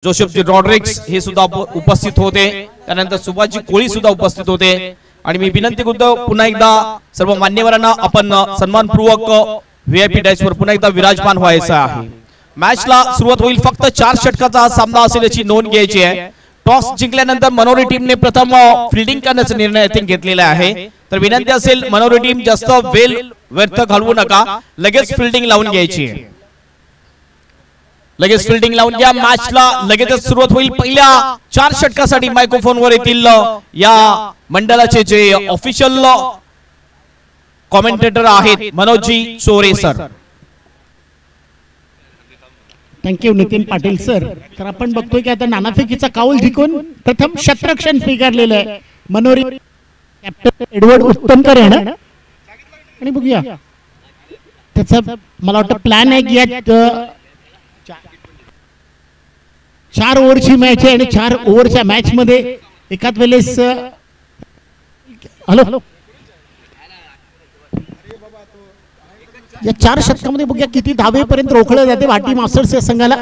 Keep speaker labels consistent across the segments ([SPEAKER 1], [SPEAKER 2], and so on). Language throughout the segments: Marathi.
[SPEAKER 1] जोसेफ रॉड्रिक्स हे सुद्धा उपस्थित होते। त्यानंतर सुभाषजी कोळी सुद्धा उपस्थित होते आणि मी विनंती करतो पुन्हा एकदा सर्व मान्यवरांना आपण सन्मानपूर्वक व्हीआयपी डॅश वर पुन्हा एकदा विराजमान व्हायचं आहे। मॅचला सुरुवात होईल, फक्त 4 षटकाचा सामना असेल याची नोंद घ्यायची आहे। टॉस जिंकल्यानंतर मनोरी टीमने प्रथम फिल्डिंग करण्याचा निर्णय घेतलेला आहे, तर विनंती असेल मनोरी टीम जास्त वेळ व्यर्थ घालवू नका, लगेच फिल्डिंग लावून घ्यायची आहे। लगेच फिल्डिंग लावून घ्या, मॅचला लगेचच सुरुवात होईल। पहिल्या 4 षटकासाठी मायक्रोफोन वर येतील या मंडळाचे जे ऑफिशियल कॉमेंटेटर आहेत मनोजी चोरे sir.
[SPEAKER 2] Thank you Nitin Patil sir. तर आपण बघतोय की आता नाणाफेकीचा काऊल जिंकून प्रथम शतरक्षण स्वीकारलेलं आहे मनोरी कॅप्टन एडवर्ड उत्तमकर यानं, आणि बघूया त्याचा मला वाटतं प्लॅन आहे की यात 4 ओव्हरची मॅच आहे आणि 4 ओव्हरच्या मॅच मध्ये एकाच वेळेस हॅलो या 4 षटकामध्ये बघूया किती धावेपर्यंत रोखलं जाते वाटी मास्टर्स या संघाला।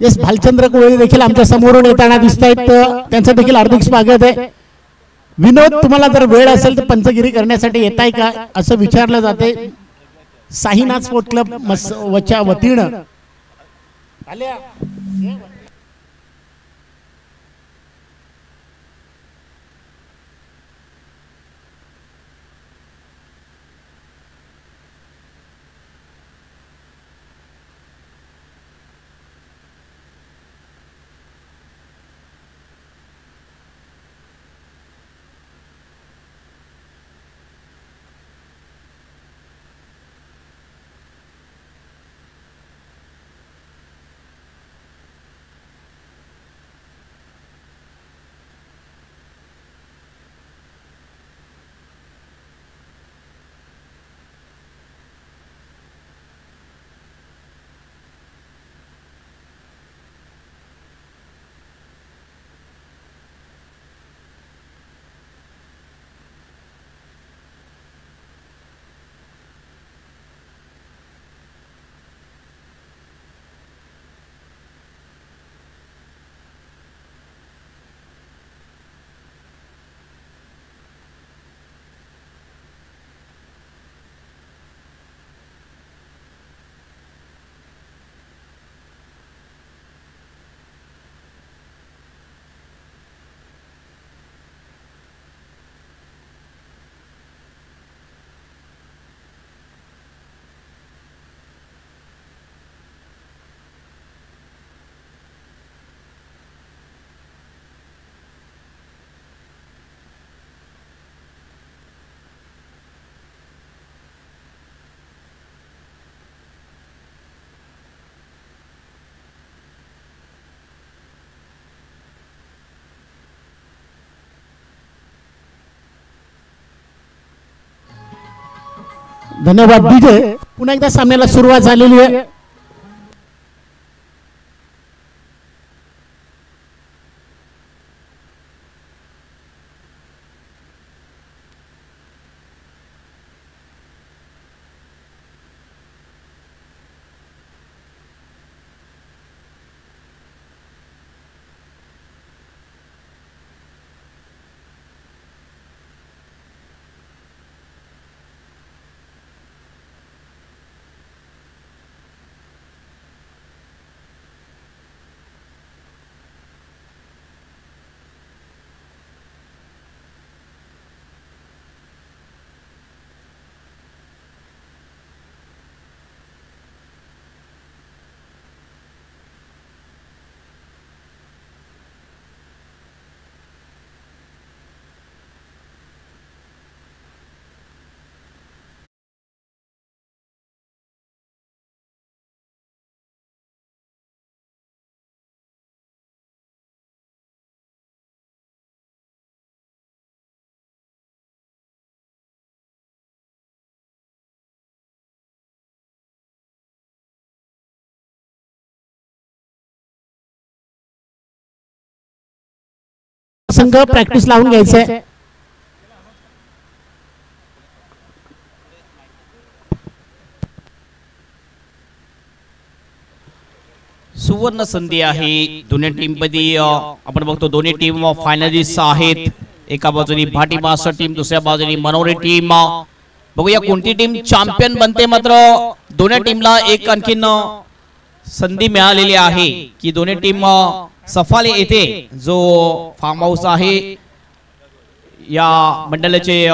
[SPEAKER 2] यस, भालचंद्र कोळी देखील आमच्या समोरून येताना दिसत आहेत, त्यांचं देखील हार्दिक स्वागत आहे। विनोद, तुम्हाला जर वेळ असेल तर पंचगिरी करण्यासाठी येताय का असं विचारलं जाते साईनाथ स्पोर्ट क्लब वच्या वतीनं। धन्यवाद विजय। पुन्हा एकदा सामन्याला सुरुवात झालेली आहे। संघ प्रॅक्टिस लावून घ्यायचंय।
[SPEAKER 1] सुवर्ण संधी आहे दोन्ही टीम मध्ये. आपण बघतो दोन्ही टीम फायनलिस्ट आहेत. एका बाजूनी भाटी मास्टर टीम, दुसऱ्या बाजूनी मनोरी टीम. बघूया कोणती टीम चॅम्पियन बनते. मात्र दोन्ही टीमला एक आणखीन संधी मिळालेली आहे की दोन्ही टीम सफाले येथे जो फार्म हाऊस आहे या मंडळाचे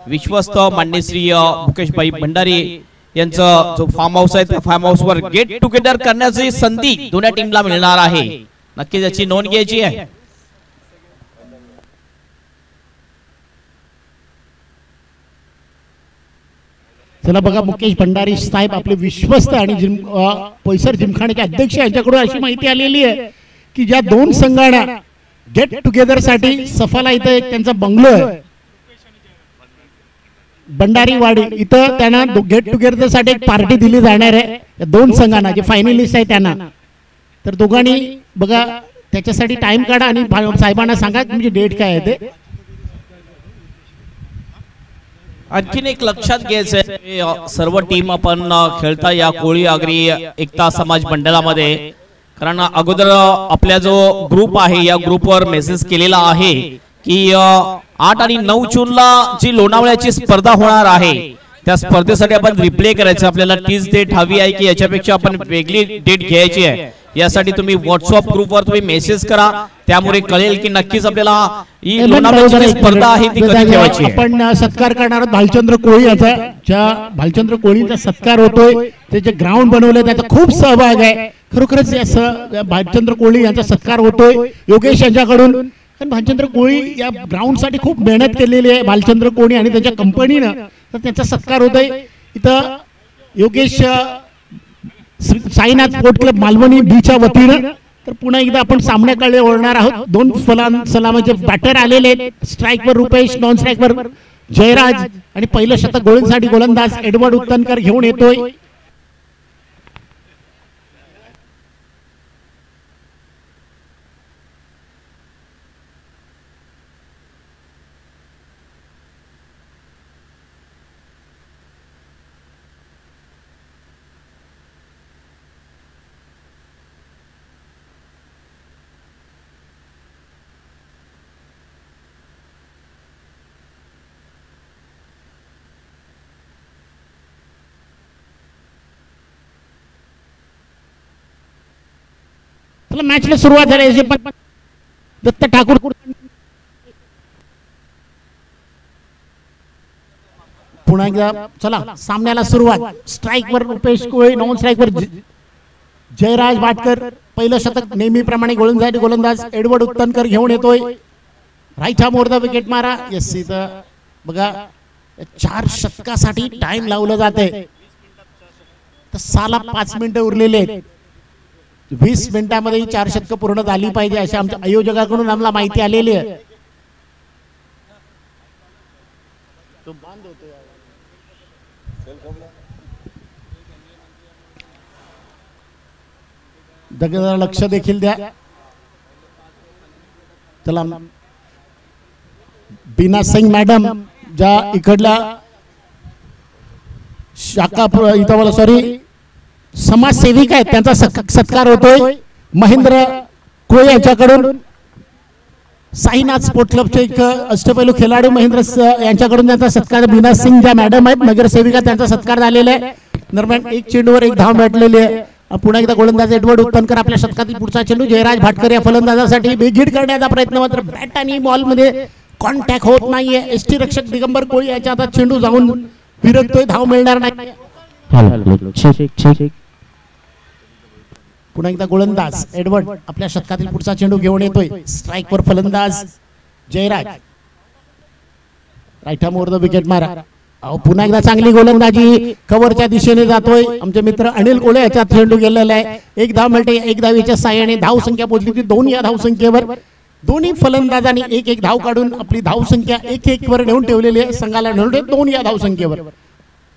[SPEAKER 1] विश्वस्त मान्य श्री मुकेशभाई भंडारी यांचं जो फार्म हाऊस आहे त्या फार्म हाऊस वर गेट टुगेदर करण्याची संधी दोन्ही टीमला मिळणार आहे. नक्कीच याची नोंद घ्यायची आहे.
[SPEAKER 2] चला बघा, मुकेश भंडारी साहेब आपले विश्वस्त आणि पैसर जिमखान्याचे अध्यक्ष यांच्याकडून अशी माहिती आलेली आहे की ज्या दोन संघांना गेट टुगेदर साठी सफाला इथं एक त्यांचा बंगलो आहे भंडारीवाडी, इथं त्यांना गेट टुगेदर साठी एक पार्टी दिली जाणार आहे या दोन संघांना जे फायनलिस्ट आहे त्यांना. तर दोघांनी बघा त्याच्यासाठी टाइम काढा आणि साहेबांना सांगा तुमची डेट काय आहे ते.
[SPEAKER 1] आणखीन एक लक्षात घ्यायचं सर्व टीम आपण खेळता या कोळी आगरी एकता समाज मंडळामध्ये. कारण अगोदर आपला जो ग्रुप आहे या ग्रुपवर मेसेज केलेला आहे की 8 आणि 9 जूनला जी लोणावळ्याची स्पर्धा होणार आहे त्या स्पर्धेसाठी आपण रिप्ले करायचं. आपल्याला तीच डेट हवी आहे की याच्यापेक्षा आपण वेगळी डेट घ्यायची आहे. यासाठी तुम्ही व्हॉट्सअप ग्रुपवर तुम्ही मेसेज करा, त्यामुळे कळेल की नक्कीच आपल्याला ही लोणावळ्याची स्पर्धा आहे ती कधी ठेवायची आहे.
[SPEAKER 2] आपण सत्कार करणार भालचंद्र कोळी याचा, ज्या भालचंद्र कोळींचा सत्कार होतोय ते जे ग्राउंड बनवलं त्याचा खूप सहभाग आहे. खरोखरच भालचंद्र कोळी यांचा सत्कार होतोय योगेश यांच्याकडून. कारण भालचंद्र कोळी या ग्राउंड साठी खूप मेहनत केलेली आहे भालचंद्र कोळी आणि त्याच्या कंपनीनं, तर त्यांचा सत्कार होतोय इथं योगेश साईनाथ स्पोर्ट क्लब मालवणी बीच्या वतीनं. तर पुन्हा एकदा आपण सामन्याकडे वळणार आहोत. दोन सलामाचे बॅटर आलेले आहेत. स्ट्राईकवर रुपेश, नॉन स्ट्राईकवर जयराज आणि पहिलं शतक गोळींसाठी गोलंदाज एडवर्ड उत्तनकर घेऊन येतोय. मॅचला सुरुवात झाली. दत्त ठाकूर पुन्हा एकदा चला सामन्याला सुरुवात. स्ट्राईकवर रुपेश कोळी, नॉन स्ट्राईकवर जयराज भाटकर. पहिलं शतक नेहमीप्रमाणे गोलंदाज एडवर्ड उत्तनकर घेऊन येतोय. राईट हॅम वर विकेट मारा. येस, इथं बघा 4 शतकासाठी टाइम लावला जाते. तर 5 मिनिटं उरलेले आहेत. 20 मिनिटांमध्ये 4 शतकं पूर्ण झाली पाहिजे अशी आमच्या आयोजकाकडून आम्हाला माहिती आलेली आहे. लक्ष देखील द्या. चला बीना सिंग मॅडम ज्या इकडल्या शाखा इथं मला सॉरी समाजसेविका आहेत त्यांचा सत्कार होतोय. महेंद्र कोळे यांच्याकडून. साईनाथ स्पोर्ट क्लबचे एक अष्टपैलू खेळाडू महेंद्र यांच्याकडून त्यांचा सत्कार. बीना सिंग ज्या मॅडम आहेत नगरसेविका त्यांचा सत्कार झालेला आहे. दरम्यान एक चेंडूवर एक धाव भेटलेली आहे. पुन्हा एकदा गोलंदाज एडवर्ड उत्तनकर आपल्या शतकातील पुढचा चेंडू जयराज भाटकर या फलंदाजासाठी बेगीड करण्याचा प्रयत्न, मात्र बॅट आणि बॉल मध्ये कॉन्टॅक्ट होत नाहीये. एसटी रक्षक दिगंबर कोळी याच्या हातात चेंडू जाऊन फिरकतोय, धाव मिळणार नाही. पुन्हा एकदा गोलंदाज एडवर्ड आपल्या शतकातील पुढचा चेंडू घेऊन येतोय. स्ट्राईकवर फलंदाज जयराज. राईट हॅम वर विकेट मारा. पुन्हा एकदा चांगली गोलंदाजी कव्हरच्या दिशेने जातोय. आमचे मित्र अनिल कोळे याचा चेंडू गेलेला आहे. एक धाव मिळते. एक धावीच्या साहाय्याने धाव संख्या पोहोचली की 2 या धाव संख्येवर. दोन्ही फलंदाजांनी 1-1 धाव काढून आपली धाव संख्या 1-1 वर नेऊन ठेवलेली आहे. संघाला नेऊन 2 या धाव संख्येवर.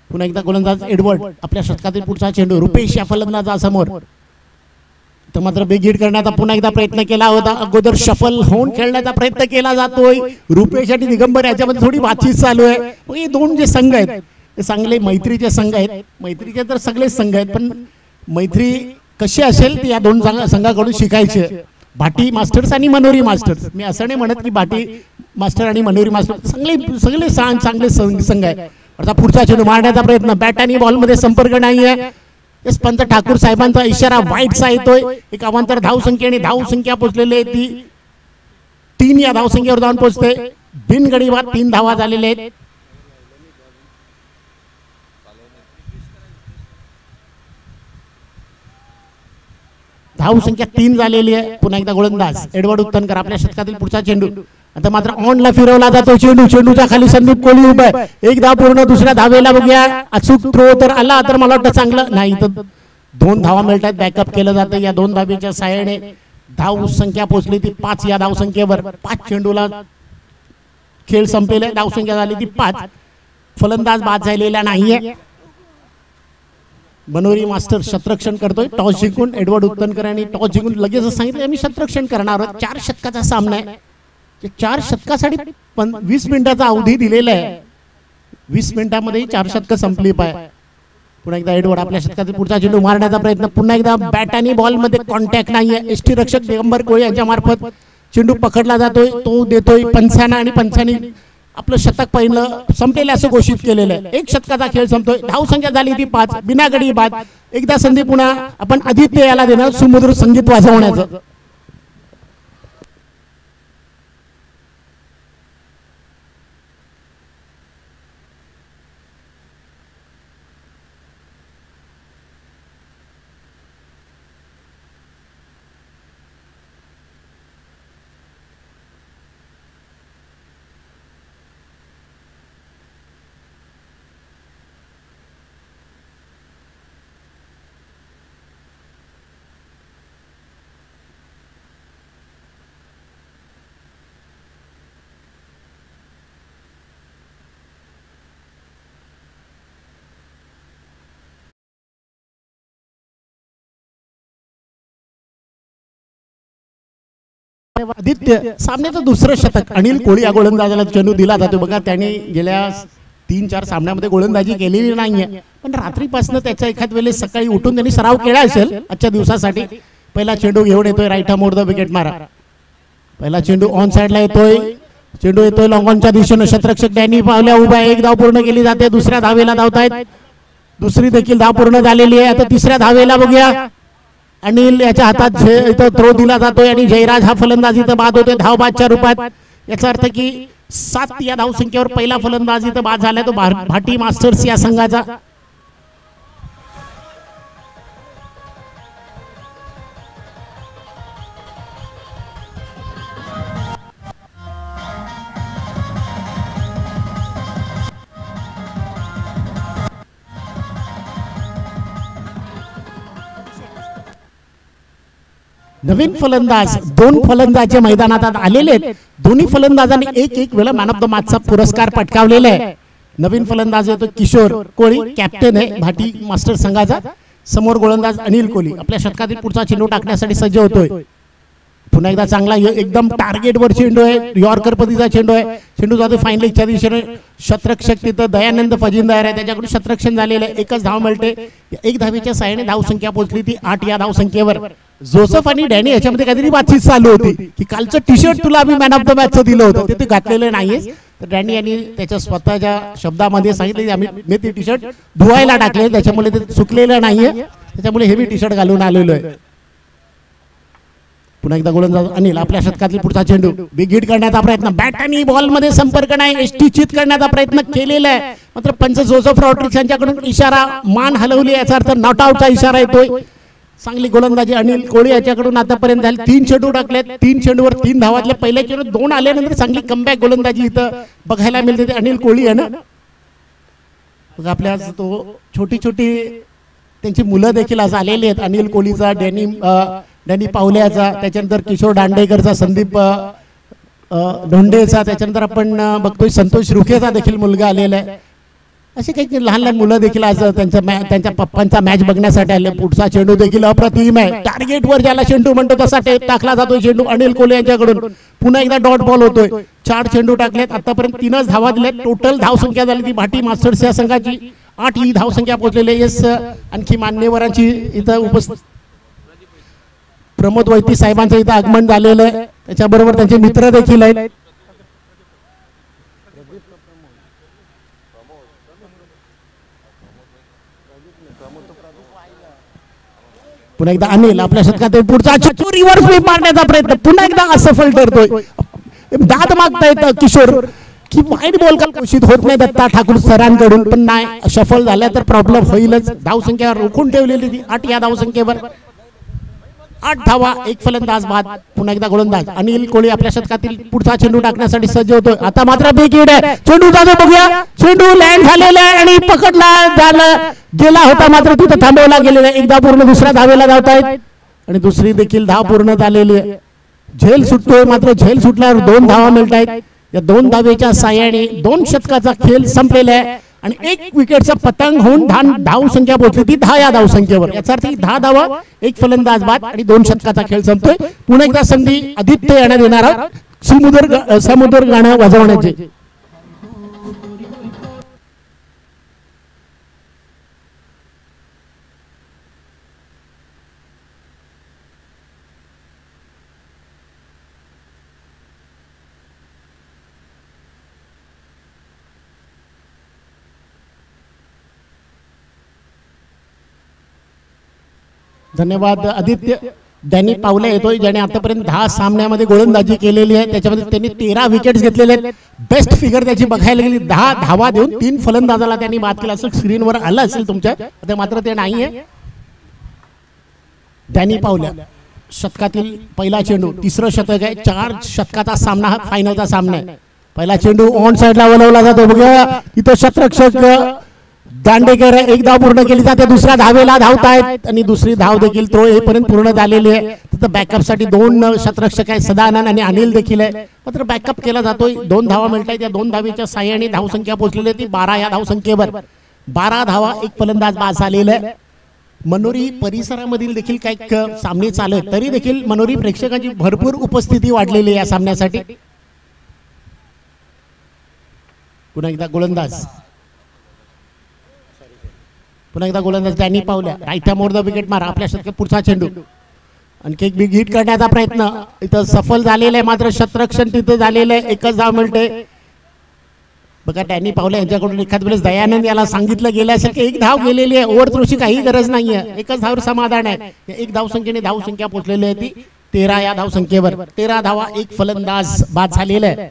[SPEAKER 2] पुन्हा एकदा गोलंदाज एडवर्ड आपल्या शतकातील पुढचा चेंडू रुपेश या फलंदाजासमोर. तर मात्र बेगीड करण्याचा पुन्हा एकदा प्रयत्न केला होता. अगोदर शफल होऊन खेळण्याचा प्रयत्न केला जातोय. रुपेश आणि दिगंबर याच्यामध्ये थोडी बातचीत चालू आहे. हे दोन जे संघ आहेत ते चांगले मैत्रीचे संघ आहेत. मैत्रीचे तर सगळे संघ आहेत, पण मैत्री कशी असेल ती या दोन संघाकडून शिकायचे. भाटी मास्टर्स आणि मनोरी मास्टर्स. मी असं नाही म्हणत की भाटी मास्टर आणि मनोरी मास्टर सगळे चांगले संघ आहे. आता पुढचा चेंडू मारण्याचा प्रयत्न, बॅट आणि बॉल मध्ये संपर्क नाहीये. पंत ठाकूर साहेबांचा इशारा वाईटचा येतोय. एक अवांतर धावसंख्या आणि धावसंख्या पोहोचलेली आहे ती 3 या धावसंख्येवर जाऊन पोहोचते. बिनगडी बाद 3 धावा झालेले आहेत. धावसंख्या 3 झालेली आहे. पुन्हा एकदा गोलंदाज एडवर्ड उत्तनकर. आपल्या षटकातील पुढचा चेंडू आता मात्र ऑनला फिरवला जातो. चेंडूच्या खाली संदीप कोहली उभा आहे. एक धाव पूर्ण. दुसऱ्या धावेला बघूया अचूक थ्रो तर आला तर मला वाटतं चांगलं नाही. तर 2 धावा मिळतात. बॅकअप केलं जातं. या 2 धावेच्या सहाय्याने धाव संख्या पोहोचली ती 5 या धावसंख्येवर. 5 चेंडूला खेळ संपेल. धावसंख्या झाली ती 5. फलंदाज बाद झालेला नाहीये. मनोरी मास्टर शतरक्षण करतोय. टॉस जिंकून एडवर्ड उत्तनकर यांनी टॉस जिंकून लगेच सांगितलं आम्ही शतरक्षण करणार आहोत. 4 षटकाचा सामना आहे. 4 षटकासाठी 20 मिनिटाचा अवधी दिलेला आहे. 20 मिनिटांमध्ये 4 षटकं संपली पाहिजे. पुन्हा एकदा एडवर्ड आपल्या षटकातील पुढचा चेंडू मारण्याचा प्रयत्न. पुन्हा एकदा बॅट आणि बॉल मध्ये कॉन्टॅक्ट नाहीये. एसटी रक्षक दिगंबर कोळी यांच्या मार्फत चेंडू पकडला जातोय. तो देतोय पंचाना आणि पंचानी आपलं शतक पहिलं संपलेलं असं घोषित केलेलं आहे. 1 षटकाचा खेळ संपतोय. धावसंख्या झाली ती 5. बिनागडी बाद. एकदा संधी पुन्हा आपण आदित्य याला देणार सुमधुर संगीत वाजवण्याचं. आदित्य सामन्याचं दुसरं शतक अनिल कोळी या गोलंदाजाला चेंडू दिला जातो. बघा त्यांनी गेल्या 3-4 सामन्यामध्ये गोलंदाजी केलेली नाहीये. पण रात्रीपासून त्याच्या एखाद वेळेस सकाळी उठून त्यांनी सराव केला असेल आजच्या दिवसासाठी. पहिला चेंडू घेऊन येतोय. Right arm over the wicket मारा. पहिला चेंडू ऑन साइडला येतोय. चेंडू येतोय लॉंग ऑनच्या दिशेने. शतरक्षक डॅनी पावल्या उभा आहे. 1 धाव पूर्ण केली जाते. दुसऱ्या धावेला धावतायत. दुसरी देखील धाव पूर्ण झालेली आहे. आता तिसऱ्या धावेला बघूया. अनिल याच्या हातात इथं थ्रो दिला जातोय आणि जयराज हा फलंदाज इथं बाद होतोय धाव बादच्या रूपात. याचा अर्थ की 7 या धावसंख्येवर पहिला फलंदाज इथं बाद झालाय तो भाटी मास्टर्स या संघाचा. नवीन फलंदाज 2 फलंदाज मैदानात आलेले आहेत. दोन्ही फलंदाजांनी एक वेळा मॅन ऑफ द मॅचचा पुरस्कार पटकावलेला आहे. नवीन फलंदाज येतो किशोर कोळी. कॅप्टन आहे भाटी मास्टर संघाचा. समोर गोलंदाज अनिल कोहली आपल्या षटकातील पुढचा चेंडू टाकण्यासाठी सज्ज होतोय. पुन्हा एकदा चांगला एकदम टार्गेट वर चेंडू आहे. यॉर्कर पद्धतीचा चेंडू आहे. चेंडू जातो फायनलीच्या दिशेने. शतरक्षक तिथं दयानंद फजिंदार आहे. त्याच्याकडून शतरक्षण झालेलं आहे. 1च धाव मिळते. 1 धावेच्या सहाय्याने धावसंख्या पोहोचली ती 8 या धावसंख्येवर. जोसेफ आणि डॅनी याच्यामध्ये काहीतरी बातचीत चालू होती की कालचं टी शर्ट तुला आम्ही मॅन ऑफ द मॅचचं दिलं होतं ते घातलेलं नाहीये. तर डॅनी यांनी त्याच्या स्वतःच्या शब्दामध्ये सांगितले आम्ही मी ते टी शर्ट धुवायला टाकले त्याच्यामुळे ते सुकलेलं नाहीये. त्याच्यामुळे हे मी टी शर्ट घालून आलेलो आहे. पुन्हा एकदा गोलंदाज अनिल आपल्या षटकातील पुढचा चेंडू बिग हिट करण्याचा प्रयत्न. बॅट आणि बॉल मध्ये संपर्क नाही. एसटी चित करण्याचा प्रयत्न केलेला आहे. मात्र पंच जोसेफ रॉड्रिक्स यांच्याकडून इशारा मान हलवली. याचा अर्थ नॉट आउटचा इशारा येतोय. चांगली गोलंदाजी अनिल कोहली याच्याकडून आतापर्यंत झाली. 3 चेंडू टाकलेत. 3 चेंडूवर 3 धावातले पहिल्या चेंडू 2 आल्यानंतर चांगली कमबॅक गोलंदाजी इथं बघायला मिळते. अनिल कोहली आहे ना. बघा आपल्या तो छोटी त्यांची मुलं देखील आज आलेली आहेत. अनिल कोहलीचा डॅनी पावल्याचा, त्याच्यानंतर किशोर दांडेकरचा, संदीप धोंडेचा, त्याच्यानंतर आपण बघतोय संतोष रुखेचा देखील मुलगा आलेला आहे. असे काही लहान मुलं देखील आज त्यांच्या पप्पांचा मॅच बघण्यासाठी आले. पुढचा चेंडू देखील अप्रतिम आहे. टार्गेट वर ज्याला चेंडू म्हणतो तसा टाकला जातोय चेंडू अनिल कोहली यांच्याकडून. पुन्हा एकदा डॉट बॉल होतोय. 4 चेंडू टाकलेत. आतापर्यंत 3च धावा दिल्यात. टोटल धावसंख्या झाली ती भाटी मास्टर्स या संघाची 8 ही धावसंख्या पोहोचलेली आहे. आणखी मान्यवरांची इथं उपस्थित प्रमोद वैती साहेबांचं इथं आगमन झालेलं आहे, त्याच्याबरोबर त्यांचे मित्र देखील आहेत. पुन्हा एकदा अनिल आपल्या शतकात पुढचा चतुर रिव्हर्स स्वीप मारण्याचा प्रयत्न पुन्हा एकदा असफल ठरतोय. दाद मागतायत किशोर की वाईट बॉल का घोषित होत नाही दत्ता ठाकूर सरांकडून, पण नाही सफल झाल्या तर प्रॉब्लेम होईलच. धावसंख्या रोखून ठेवलेली ती 8 या धावसंख्येवर 8 धावा, एक फलंदाज बाद. पुन्हा एकदा गोलंदाज अनिल कोळी आपल्या शतकातील पुढचा चेंडू टाकण्यासाठी सज्ज होतोय. आता मात्र बिग हिट आहे, चेंडू जातो बघूया, चेंडू लँड झालेला आहे आणि पकडला झालं गेला होता, मात्र तिथं थांबवला गेलेला आहे. एकदा पूर्ण दुसऱ्या धावेला धावतायत आणि दुसरी देखील धाव पूर्ण झालेली आहे. झेल सुटतोय, मात्र झेल सुटल्यावर 2 धावा मिळतायत. या 2 धावेच्या साह्याने 2 षटकाचा खेळ संपलेला आहे आणि 1 विकेटचा पतंग होऊन धाव संख्या पोहोचली ती 10 या धावसंख्येवर. याचा अर्थ 10 धावा, 1 फलंदाज बाद आणि 2 षटकाचा खेळ संपतोय. पुन्हा एकदा संधी आदित्य यांना देणार आहोत समुद्र गाणं वाजवण्याचे. धन्यवाद आदित्य. डॅनी पावले येतोय, ज्याने आतापर्यंत 10 सामन्यामध्ये गोलंदाजी केलेली आहे, त्याच्यामध्ये त्यांनी 13 विकेट्स घेतलेले आहेत. बेस्ट फिगर त्याची बघायला गेली 10 धावा देऊन 3 फलंदाजाला त्यांनी बाद केला असेल, स्क्रीनवर आलं असेल तुमच्या, आता मात्र ते नाहीये. डॅनी पावले शतकातील पहिला चेंडू, तिसरं शतक आहे, 4 षटकाचा सामना हा फायनलचा सामना आहे. पहिला चेंडू ऑन साइडला वळवला जातो बघा, इथं शतरक्षक दांडेकर 1 धाव पूर्ण केली जाते, दुसऱ्या धावेला धावतायत आणि दुसरी धाव देखील तो येईपर्यंत पूर्ण झालेली आहे. तिथं बॅकअप साठी 2 शतरक्षक आहे, सदानंद आणि अनिल देखील आहे, मात्र बॅकअप केला जातोय. 2 धावा मिळतायत. या 2 धावेच्या साह्याने धावसंख्या पोहोचलेली आहे ती 12 या धावसंख्येवर. 12 धावा, 1 फलंदाज बाद झालेला आहे. मनोरी परिसरामधील देखील काही सामने चालू आहेत, तरी देखील मनोरी प्रेक्षकांची भरपूर उपस्थिती वाढलेली आहे या सामन्यासाठी. पुन्हा एकदा गोलंदाज डॅनी पावल्या राईट मोर द विकेट मारा. आपल्या शतकात पुढचा चेंडू आणखी एक बिग हिट करण्याचा प्रयत्न इथं सफल झालेला आहे, मात्र शतरक्षण तिथे झालेलं आहे. 1च धाव मिळते बघा. डॅनी पावल्या यांच्याकडून एखाद वेळेस दयानंद याला सांगितलं गेलं असेल की 1 धाव गेलेली आहे, ओव्हर थ्रोची काही गरज नाहीये, 1च धावर समाधान आहे. 1 धावसंख्येने धावसंख्या पोहोचलेली आहे ती 13 या धावसंख्येवर. 13 धावा, 1 फलंदाज बाद झालेला आहे.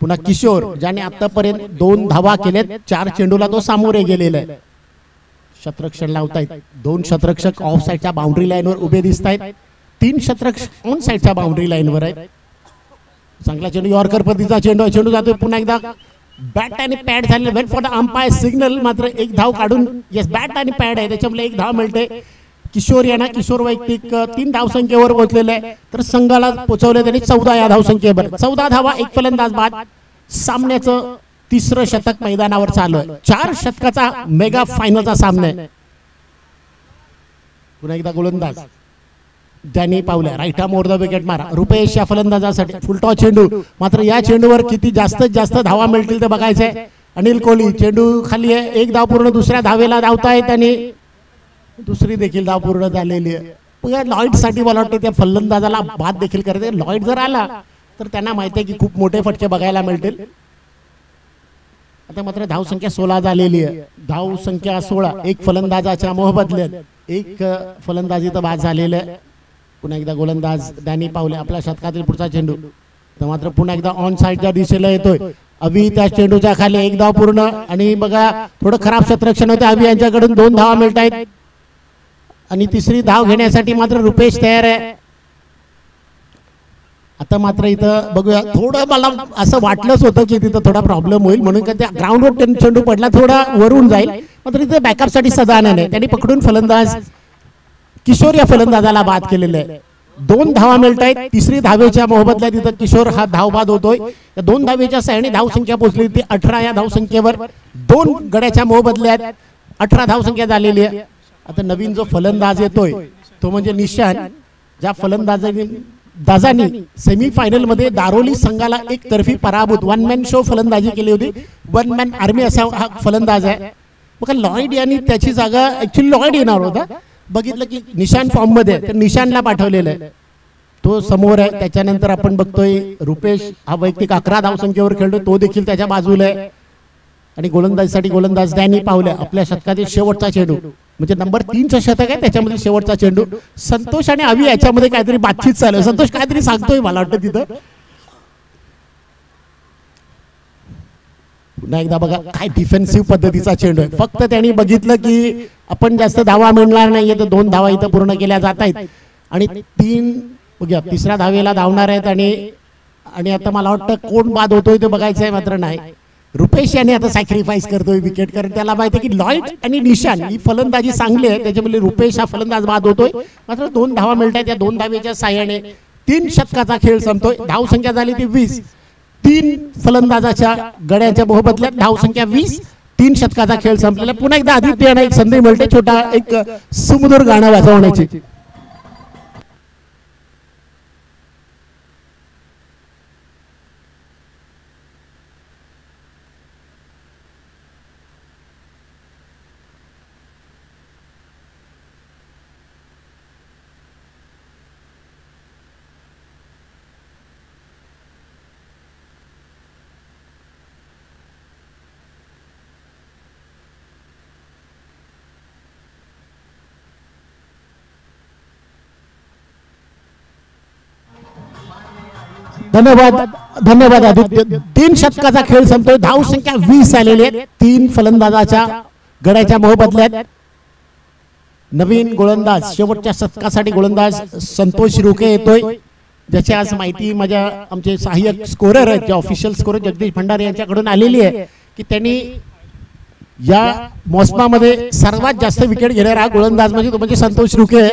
[SPEAKER 2] पुन्हा किशोर, ज्याने आतापर्यंत 2 धावा केल्यात, 4 चेंडूला तो सामोरे गेलेला आहे. शतरक्षण लावतायत, 2 शतरक्षक ऑफ साइडच्या बाउंड्री लाईनवर उभे दिसत आहेत, 3 शतरक्षक ऑन साइडच्या बाउंड्री लाईनवर आहेत. चांगला चेंडू, यॉर्कर पद्धतीचा चेंडू, चेंडू जातोय पुन्हा एकदा बॅट आणि पॅड झाले, wait for the umpire signal, मात्र 1 धाव काढून, येस बॅट आणि पॅड आहे त्याच्यामुळे 1 धाव मिळते. किशोर यांना किशोर वैयक्तिक 3 धावसंख्येवर पोहोचलेले आहे, तर संघाला पोहोचवले त्यांनी 14 या धावसंख्येवर. 14 धावा, 1 फलंदाज बाद. सामन्याचं 3रं शतक मैदानावर चालू आहे. 4 षटकाचा मेगा फायनलचा सामना आहे. पुन्हा एकदा गोलंदाज डॅनी पावल्या राईट मोर द विकेट मारा. रुपेश या फलंदाजासाठी फुलटॉस चेंडू, मात्र या चेंडूवर किती जास्तीत जास्त धावा मिळतील ते बघायचंय. अनिल कोहली चेंडू खाली आहे, 1 धाव पूर्ण, दुसऱ्या धावेला धावतायत आणि दुसरी देखील धाव पूर्ण झालेली आहे. लॉईड साठी मला वाटतं त्या फलंदाजाला बाद देखील करते. लॉईड जर आला तर त्यांना माहिती आहे की खूप मोठे फटके बघायला मिळतील. आता मात्र धावसंख्या 16 झालेली आहे. धावसंख्या 16, 1 फलंदाजाच्या मोहबदल्यात 1 फलंदाजी तर बाद झालेलं आहे. पुन्हा एकदा गोलंदाज डॅनी पावले आपल्या शतकातील पुढचा चेंडू, तर मात्र पुन्हा एकदा ऑन साइडच्या दिशेला येतोय. अभि त्या चेंडूच्या खाली 1 धाव पूर्ण आणि बघा थोडं खराब शतरक्षण होते. अभि यांच्याकडून 2 धावा मिळत आहेत आणि 3री धाव घेण्यासाठी मात्र रुपेश तयार आहे. आता मात्र इथं बघूया, थोडं मला असं वाटलंच होतं की तिथं थोडा प्रॉब्लेम होईल म्हणून का त्या ग्राउंडवर चेंडू पडला, थोडा वरून जाईल, मात्र इथं बॅकअप साठी सदानंद आहे, त्यांनी पकडून फलंदाज किशोर या फलंदाजाला बाद केलेलं आहे. 2 धावा मिळत आहेत. 3री धावेच्या मोहबदल्यात तिथं किशोर हा धावबाद होतोय. या 2 धावेच्या साह्याने धावसंख्या पोहोचली ती 18 या धावसंख्येवर. 2 गड्याच्या मोहबदल्यात 18 धावसंख्या झालेली आहे. आता नवीन जो फलंदाज येतोय तो म्हणजे निशान, ज्या फलंदाजांनी सेमीफायनल मध्ये दारोली संघाला एकतर्फी पराभूत 1 मॅन शो फलंदाजी केली होती. 1 मॅन आर्मी असा हा फलंदाज आहे. बघा लॉईड यांनी त्याची जागा, ऍक्च्युअली लॉईड येणार होता बघितलं की निशान फॉर्म मध्ये तर निशानला पाठवलेलं आहे, तो समोर आहे. त्याच्यानंतर आपण बघतोय रुपेश हा वैयक्तिक 11 धावसंख्येवर खेळतो, तो देखील त्याच्या बाजूला आहे. आणि गोलंदाजीसाठी गोलंदाज डॅनी पावले आपल्या शतकातील शेवटचा चेंडू, म्हणजे नंबर 3चं शतक आहे, त्याच्यामध्ये शेवटचा चेंडू. संतोष आणि अवी याच्यामध्ये काहीतरी बातचीत चालू, संतोष काहीतरी सांगतोय मला वाटतं तिथं. पुन्हा एकदा बघा काय डिफेन्सिव्ह पद्धतीचा चेंडू आहे. फक्त त्यांनी बघितलं की आपण जास्त धावा मिळणार नाहीये, तर 2 धावा इथं पूर्ण केल्या जात आहेत. आणि 3 बघा तिसऱ्या धावेला धावणार आहेत. आणि आता मला वाटतं कोण बाद होतोय ते बघायचं आहे, मात्र नाही. रुपेश याने आता सॅक्रिफाईस करतोय विकेट, कारण त्याला माहिती आहे की लॉइड आणि निशान ही फलंदाजी चांगली आहे, त्याच्यामुळे रुपेश हा फलंदाज बाद होतोय. मात्र 2 धावा मिळत आहेत. या 2 धावेच्या साह्याने 3 षटकाचा खेळ संपतोय. धावसंख्या झाली ती 20. 3 फलंदाजाच्या गड्याच्या मोहबदल्यात धावसंख्या 20. 3 षटकाचा खेळ संपलेला. पुन्हा एकदा आदित्य यांना एक संधी मिळते छोटा एक सुमधुर गाणं वाजवण्याची. धन्यवाद धन्यवाद आदित्य. 3 षटकाचा खेळ संपतोय. धावसंख्या 20 आलेली आहे. 3 फलंदाजाच्या गड्याच्या मोहबदल्यात नवीन गोलंदाज शेवटच्या षटकासाठी गोलंदाज संतोष रुके येतोय, ज्याची आज माहिती माझ्या आमचे सहाय्यक स्कोरर आहेत, ऑफिशियल स्कोरर जगदीश भंडारे यांच्याकडून आलेली आहे की त्यांनी या मोसमामध्ये सर्वात जास्त विकेट घेणारा गोलंदाज म्हणजे संतोष रुके.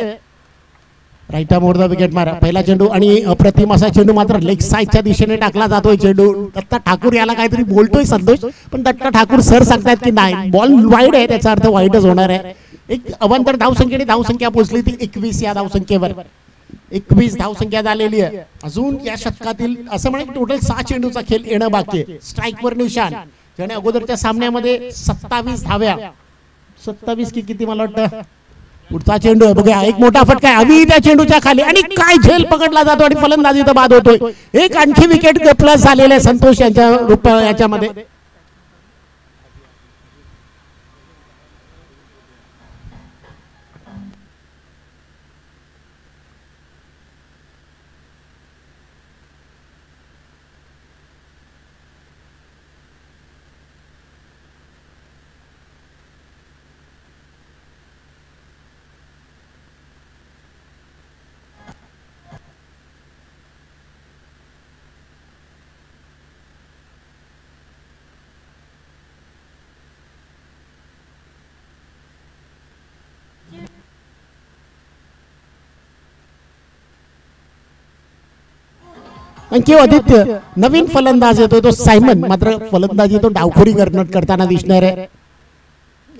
[SPEAKER 2] राईट आर्म द विकेट मारा. पहिला चेंडू आणि अप्रतिम असा चेंडू मात्र लेग साईडच्या दिशेने टाकला जातोय चेंडू. दत्ता ठाकूर याला काहीतरी बोलतोय संतोष, पण दत्ता ठाकूर सर सांगतात की नाही बॉल वाईड आहे, त्याचा अर्थ वाईडच होणार आहे. एक अवांतर धावसंख्येने धावसंख्या पोहोचली ती 21 या धावसंख्येवर. 21 धावसंख्या झालेली आहे. अजून या षटकातील असं म्हणे टोटल 6 चेंडूचा खेळ येणं बाकी आहे. स्ट्राईकवर निशान ज्याने अगोदरच्या सामन्यामध्ये 27 धाव्या 27 की किती मला वाटतं. पुढचा चेंडू आहे बघा, एक मोठा फटका आहे अवी त्या चेंडूच्या खाली आणि काय झेल पकडला जातो आणि फलंदाजी तर बाद होतोय. एक आणखी विकेट प्लस झालेला आहे संतोष यांच्या याच्यामध्ये. थँक्यू आदित्य. नवीन फलंदाज येतोय तो सायमन, मात्र फलंदाजी तो डावखोरी करताना दिसणार आहे.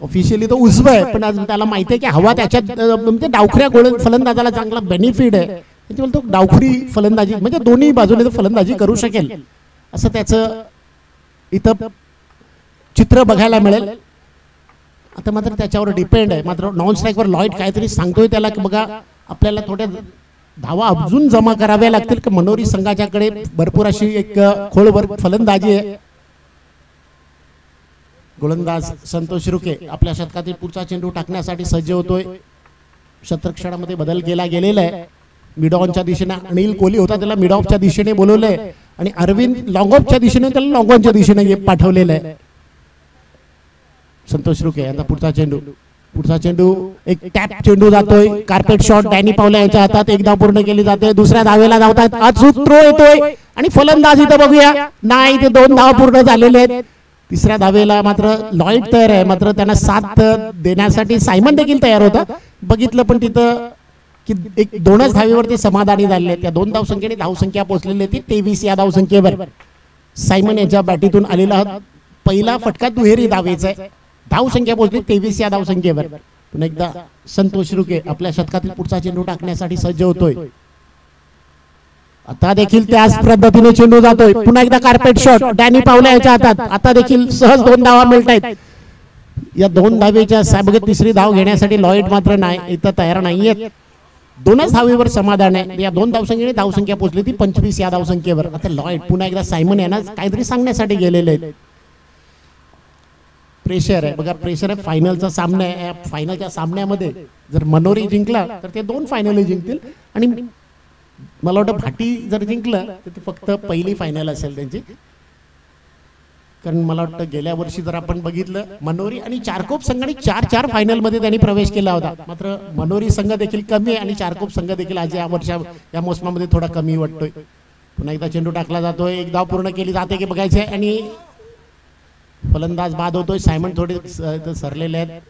[SPEAKER 2] ऑफिशियली तो उजवा आहे, पण आज त्याला माहिती आहे की हवा त्याच्यात म्हणजे डावखऱ्या फलंदाजाला चांगला बेनिफिट आहे, त्याच्यामुळे तो डावखोरी फलंदाजी म्हणजे दोन्ही बाजूने तो फलंदाजी करू शकेल असं त्याचं इथं चित्र बघायला मिळेल. आता मात्र त्याच्यावर डिपेंड आहे. मात्र नॉन स्ट्राईकवर लॉइड काहीतरी सांगतोय त्याला की बघा आपल्याला थोड्या धावा अजून जमा कराव्या लागतील की मनोरी संघाच्याकडे भरपूर अशी एक खोलवर फलंदाजी आहे. गोलंदाज संतोष रुके आपल्या शतकातील पुढचा चेंडू टाकण्यासाठी सज्ज होतोय. शतरक्षणामध्ये बदल केला गेलेला आहे. मिडऑनच्या दिशेने अनिल कोहली होता, त्याला मिडऑफच्या दिशेने बोलवलंय आणि अरविंद लॉंगऑफच्या दिशेने त्याला लॉंगऑनच्या दिशेने पाठवलेलं आहे. संतोष रुके यांचा पुढचा चेंडू एक टॅप चेंडू जातोय. कार्पेट शॉट डॅनी पावले यांच्या हातात. एक धाव पूर्ण केली जाते. दुसऱ्या धावेला धावतात. अचूक थ्रो येतोय आणि फलंदाज इथं बघूया नाही ते 2 धाव पूर्ण झालेले आहेत. तिसऱ्या धावेला मात्र लॉइड तयार आहे, मात्र त्यांना साथ देण्यासाठी सायमन देखील तयार होता. बघितलं पण तिथं की एक 2च धावेवरती समाधानी झालेले. त्या 2 धावसंख्येने धावसंख्या पोहोचलेली ती 23 या धावसंख्येवर. सायमन यांच्या बॅटीतून आलेला पहिला फटका दुहेरी धावेचा आहे. धावसंख्या पोहोचली 23 या धावसंख्येवर. पुन्हा एकदा संतोष रुके आपल्या शतकातील पुढचा चेंडू टाकण्यासाठी सज्ज होतोय. आता देखील त्याच पद्धतीने चेंडू जातोय. पुन्हा एकदा कार्पेट शॉट डॅनी पावले यांच्या हातात. आता देखील सहज 2 धावा मिळत आहेत. या 2 धावेच्या साबगत तिसरी धाव घेण्यासाठी लॉईड मात्र नाही इथं तयार नाहीयेत. 2च धावेवर समाधान आहे. या 2 धावसंख्येने धावसंख्या पोहोचली ती 25 या धावसंख्येवर. आता लॉईड पुन्हा एकदा सायमन यांना काहीतरी सांगण्यासाठी गेलेले आहेत. प्रेशर आहे बघा, प्रेशर आहे. फायनलचा सामना आहे. फायनलच्या सामन्यामध्ये जर मनोरी जिंकला तर ते 2 फायनल जिंकतील आणि मला वाटतं भाटी जर जिंकलं तर ते फक्त पहिली फायनल असेल त्यांची. कारण मला वाटतं गेल्या वर्षी जर आपण बघितलं मनोरी आणि चारकोप संघाने 4 फायनलमध्ये त्यांनी प्रवेश केला होता. मात्र मनोरी संघ देखील कमी आहे आणि चारकोप संघ देखील आज या मोसमामध्ये थोडा कमी वाटतोय. पुन्हा एकदा चेंडू टाकला जातोय. 1 धाव पूर्ण केली जाते की बघायचे आणि फलंदाज बाद होतोय. सायमन थोडे सरलेले आहेत.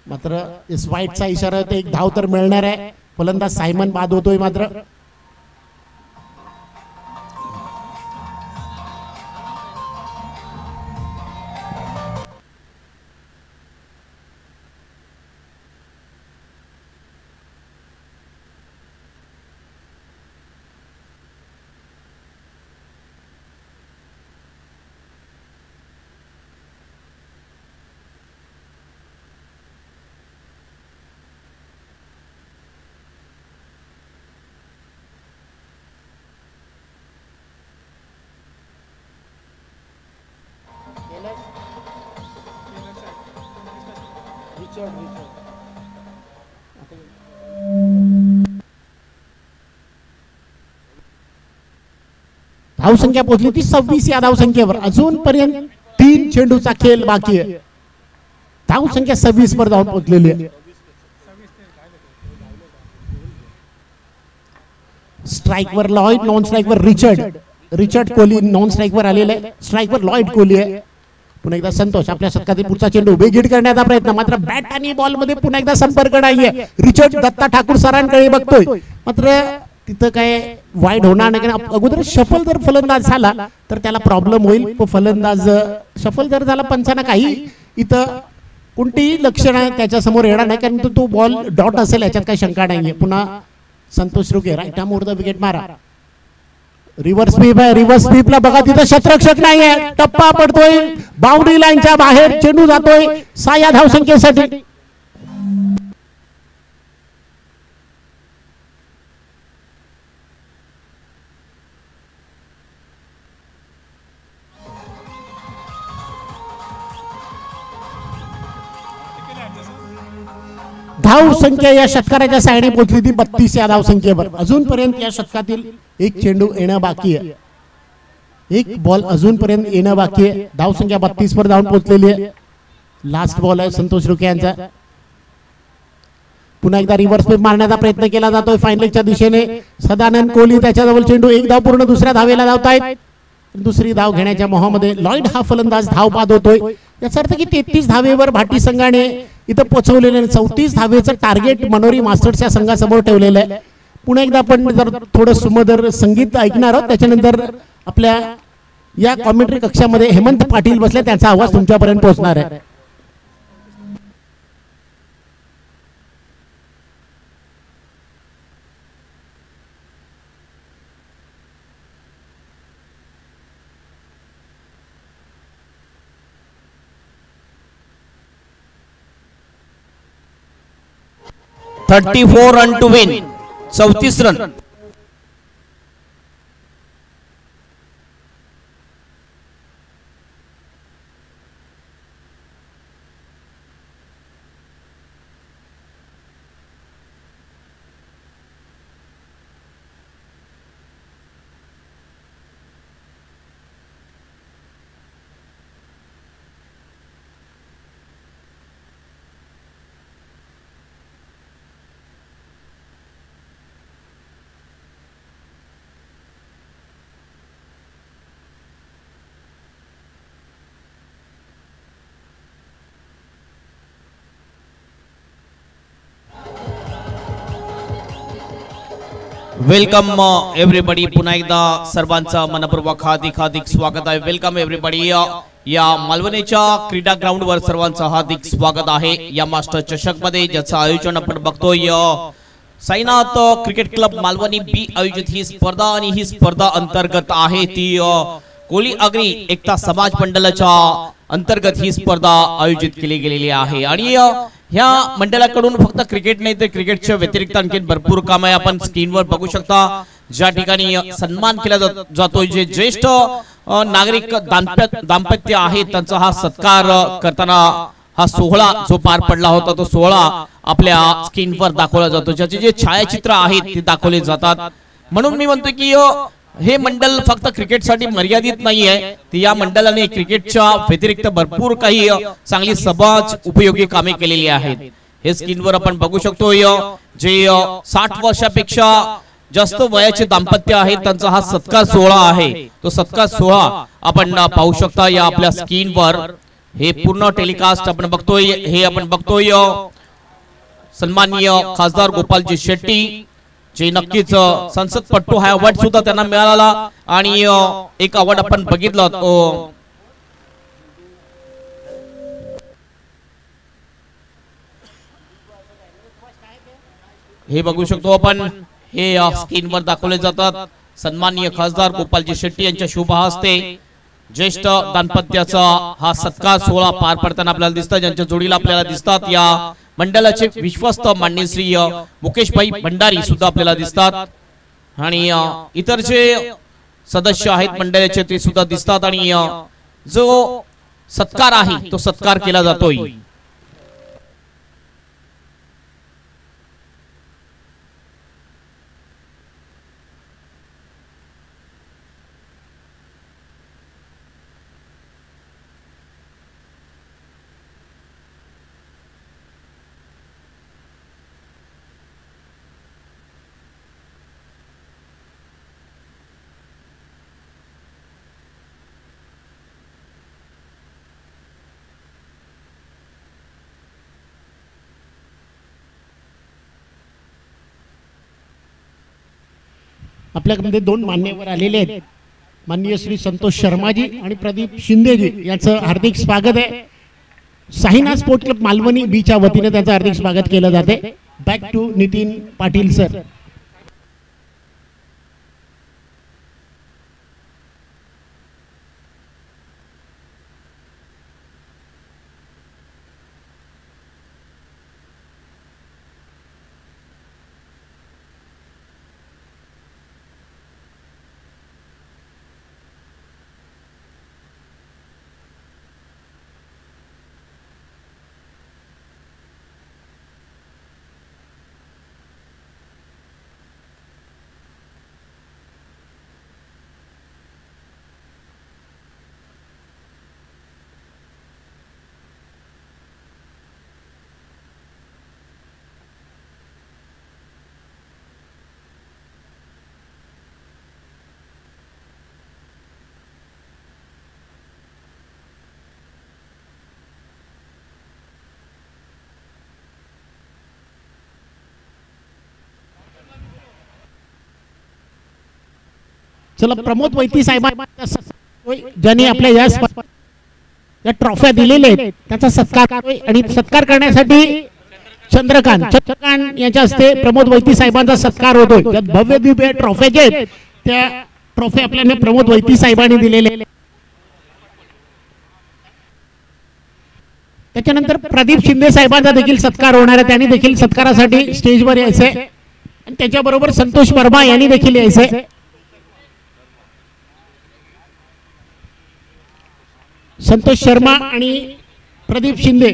[SPEAKER 2] मात्र वाईटचा इशारा आहे. 1 धाव तर मिळणार आहे. फलंदाज सायमन बाद होतोय. मात्र धावसंख्या पोहोचली ती 26 या धावसंख्येवर. अजूनपर्यंत 3 चेंडूचा खेळ बाकी आहे. धावसंख्या 26 वर धावून पोहोचलेली आहे. स्ट्राईकवर लॉईड, नॉन स्ट्राईकवर रिचर्ड कोहली नॉन स्ट्राईकवर आलेला आहे. स्ट्राईकवर लॉईड कोहली आहे. पुन्हा एकदा संतोष आपल्या शतकातील पुढचा चेंडू बेगीट करण्याचा प्रयत्न. मात्र बॅट आणि बॉल मध्ये पुन्हा एकदा संपर्क नाहीये. रिचर्ड दत्ता ठाकूर सरांकडे बघतोय. मात्र तिथं काय वाईड होणार नाही. अगोदर शफल जर फलंदाज झाला तर त्याला प्रॉब्लेम होईल. तो फलंदाज शफल जर झाला पंचांना काही इथं कोणतीही लक्षण आहे त्याच्यासमोर येणार नाही. कारण तो बॉल डॉट असेल याच्यात काही शंका नाहीये. पुन्हा संतोष रुके राईट आर्म वर विकेट मारा. रिव्हर्स स्वीप आहे. रिव्हर्स स्वीपला बघा तिथं शतरक्षक नाहीये. टप्पा पडतोय बाउंड्री लाईनच्या बाहेर. चेंडू जातोय 6 या धावसंख्येसाठी. धाव संख्या या षटकाराच्या साहाय्याने पोहोचली ती 32 या धावसंख्येवर. अजूनपर्यंत या षटकातील 1 चेंडू येणं बाकी आहे. 1 बॉल अजूनपर्यंत येणं बाकी आहे. धावसंख्या 32 वर धावून पोहोचलेली आहे. लास्ट बॉल आहे संतोष रुके यांचा. पुन्हा एकदा रिव्हर्स स्वीप मारण्याचा प्रयत्न केला जातोय फायनलच्या दिशेने. सदानंद कोहली त्याच्याजवळ चेंडू. 1 धाव पूर्ण. दुसऱ्या धावेला धावतायत. दुसरी धाव घेण्याच्या मोहामध्ये लॉईड हा फलंदाज धाव बाद होतोय. याचा अर्थ की 33 धावेवर भाटी संघाने इथं पोहोचवलेले. 34 धावेचं टार्गेट मनोरी मास्टर्सच्या संघासमोर ठेवलेलं आहे. पुन्हा एकदा आपण जर थोडं सुमधुर संगीत ऐकणार आहोत. त्याच्यानंतर आपल्या या कॉमेंट्री कक्षामध्ये हेमंत पाटील बसले. त्यांचा आवाज तुमच्यापर्यंत पोहोचणार आहे.
[SPEAKER 1] $34 run to win. 34 run. Welcome everybody. पुन्हा एकदा सर्वांचं मनपूर्वक हार्दिक स्वागत आहे. Welcome everybody. या मालवणीच्या क्रीडा ग्राउंड वर सर्वांचं हार्दिक स्वागत आहे. या मास्टर चषक मध्ये ज्याचं आयोजन आपण बघतोय साईनाथ क्रिकेट क्लब मालवणी बी आयोजित ही स्पर्धा आणि ही स्पर्धा अंतर्गत आहे ती कोळी अग्नी एकता समाज मंडळाच्या अंतर्गत ही स्पर्धा आयोजित केली गेलेली आहे आणि ह्या मंडळाकडून फक्त क्रिकेट नाही तर क्रिकेटच्या व्यतिरिक्त आणखी भरपूर काम आहे. आपण स्क्रीनवर बघू शकता ज्या ठिकाणी सन्मान केला जातोय जे ज्येष्ठ नागरिक दाम्पत्य आहेत त्यांचा हा सत्कार करताना हा सोहळा जो पार पडला होता तो सोहळा आपल्या स्क्रीनवर दाखवला जातो. ज्याचे जे छायाचित्र आहेत ते दाखवले जातात. म्हणून मी म्हणतो की हे मंडळ फक्त क्रिकेटसाठी मर्यादित नाहीये. या मंडळाने क्रिकेटच्या व्यतिरिक्त भरपूर काही चांगली समाज उपयोगी कामे केलेली आहेत. हे स्क्रीनवर आपण बघू शकतो जे 60 वर्षापेक्षा जास्त वयाचे दाम्पत्य आहेत त्यांचा हा सत्कार सोहळा आहे. तो सत्कार सोहळा आपण पाहू शकता या आपल्या स्क्रीनवर. हे पूर्ण टेलिकास्ट आपण बघतोय. हे आपण बघतोय सन्माननीय खासदार गोपालजी शेट्टी जे नक्कीच संसदपटू हा अवॉर्ड सुद्धा त्यांना मिळाला आणि एक अवॉर्ड आपण बघितला हे बघू शकतो आपण. हे स्क्रीनवर दाखवले जातात. सन्माननीय खासदार गोपालजी शेट्टी यांच्या शुभ हस्ते ज्येष्ठ दाम्पत्याचा हा सत्कार सोहळा पार पडताना आपल्याला दिसतात. ज्यांच्या जोडीला आपल्याला दिसतात या मंडळाचे विश्वस्त माननीय श्री मुकेशभाई भंडारी सुद्धा आपल्याला दिसतात आणि इतर जे सदस्य आहेत मंडळाचे ते सुद्धा दिसतात आणि जो सत्कार आहे तो सत्कार केला जातोय.
[SPEAKER 2] आपल्यामध्ये दोन मान्यवर आलेले आहेत. माननीय श्री संतोष शर्माजी आणि प्रदीप शिंदेजी यांचं हार्दिक स्वागत आहे. साहिना स्पोर्ट क्लब मालवणी बीच्या वतीने त्यांचं हार्दिक स्वागत केलं जाते. Back to Nitin Patil sir. चला प्रमोद वैती साहेबांना ज्यांनी आपल्या या ट्रॉफ्या दिलेल्या आहेत त्याचा सत्कार आणि सत्कार करण्यासाठी चंद्रकांत यांच्या हस्ते प्रमोद वैती साहेबांचा सत्कार होतोय. त्यात भव्य दिव्य ट्रॉफ्या जे आहेत त्या ट्रॉफी आपल्याला प्रमोद वैती साहेबांनी दिलेले. त्याच्यानंतर प्रदीप शिंदे साहेबांचा देखील सत्कार होणार आहे. त्यांनी देखील सत्कारासाठी स्टेजवर यायचंय आणि त्याच्याबरोबर संतोष वर्मा यांनी देखील यायचंय. संतोष शर्मा आणि प्रदीप शिंदे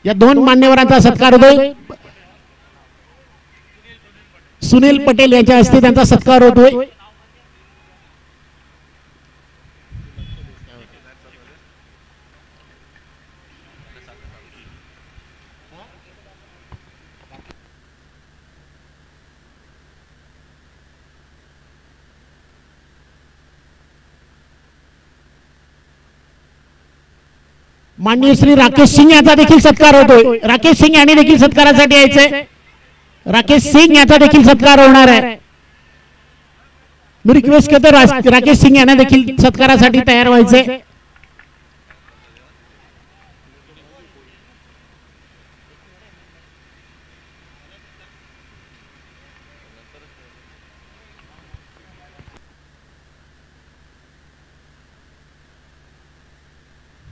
[SPEAKER 2] या दोन मान्यवरांचा सत्कार होतोय. सुनील पटेल यांच्या हस्ते त्यांचा सत्कार होतोय. माननीय श्री राकेश सिंग यांचा देखील सत्कार होतोय. राकेश सिंग यांनी देखील सत्कारासाठी यायचंय. राकेश सिंग यांचा देखील सत्कार होणार आहे. मी रिक्वेस्ट करतो राकेश सिंग यांना देखील सत्कारासाठी तयार व्हायचंय.